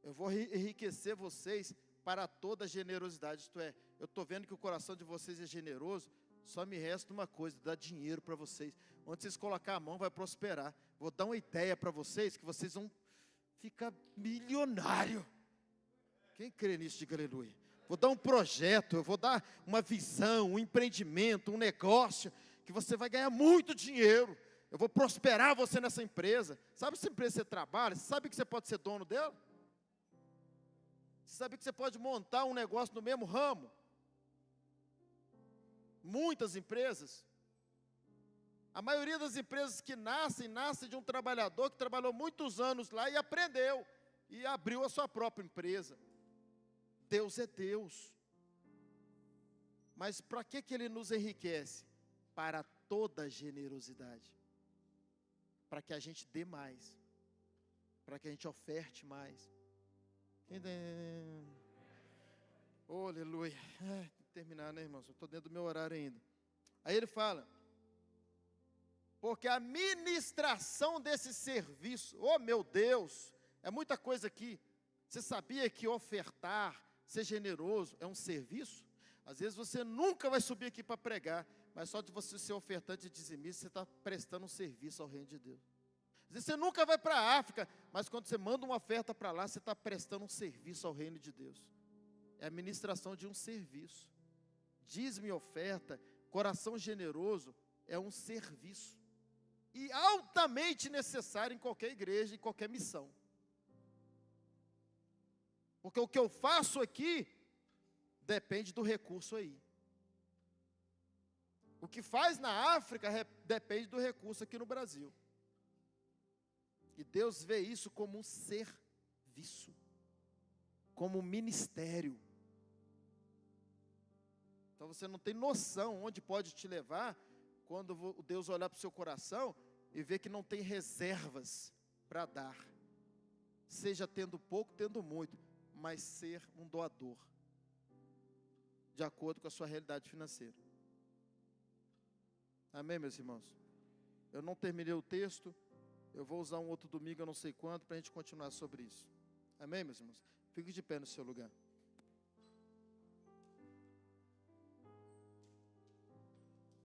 eu vou enriquecer vocês para toda generosidade. Isto é, eu estou vendo que o coração de vocês é generoso, só me resta uma coisa, dar dinheiro para vocês. Onde vocês colocar a mão vai prosperar. Vou dar uma ideia para vocês, que vocês vão ficar milionário. Quem crê nisso, diga aleluia. Vou dar um projeto, eu vou dar uma visão, um empreendimento, um negócio, que você vai ganhar muito dinheiro. Eu vou prosperar você nessa empresa. Sabe essa empresa que você trabalha? Você sabe que você pode ser dono dela? Você sabe que você pode montar um negócio no mesmo ramo? Muitas empresas. A maioria das empresas que nascem de um trabalhador que trabalhou muitos anos lá e aprendeu. E abriu a sua própria empresa. Deus é Deus. Mas para que Ele nos enriquece? Para toda generosidade. Para que a gente dê mais. Para que a gente oferte mais. Oh, aleluia. Tem que terminar, né, irmãos? Eu estou dentro do meu horário ainda. Aí ele fala, Porque a ministração desse serviço, oh meu Deus, é muita coisa aqui. Você sabia que ofertar, ser generoso, é um serviço? Às vezes você nunca vai subir aqui para pregar, mas só de você ser ofertante e dizimista, você está prestando um serviço ao reino de Deus. Às vezes você nunca vai para a África, mas quando você manda uma oferta para lá, você está prestando um serviço ao reino de Deus. É a ministração de um serviço. Dízimo e oferta, coração generoso, é um serviço. E altamente necessário em qualquer igreja, em qualquer missão. Porque o que eu faço aqui, depende do recurso aí. O que faz na África, depende do recurso aqui no Brasil. E Deus vê isso como um serviço, como um ministério. Então você não tem noção onde pode te levar, quando Deus olhar para o seu coração e ver que não tem reservas para dar. Seja tendo pouco, tendo muito, mas ser um doador, de acordo com a sua realidade financeira. Amém, meus irmãos? Eu não terminei o texto, eu vou usar um outro domingo, eu não sei quando, para a gente continuar sobre isso. Amém, meus irmãos? Fique de pé no seu lugar.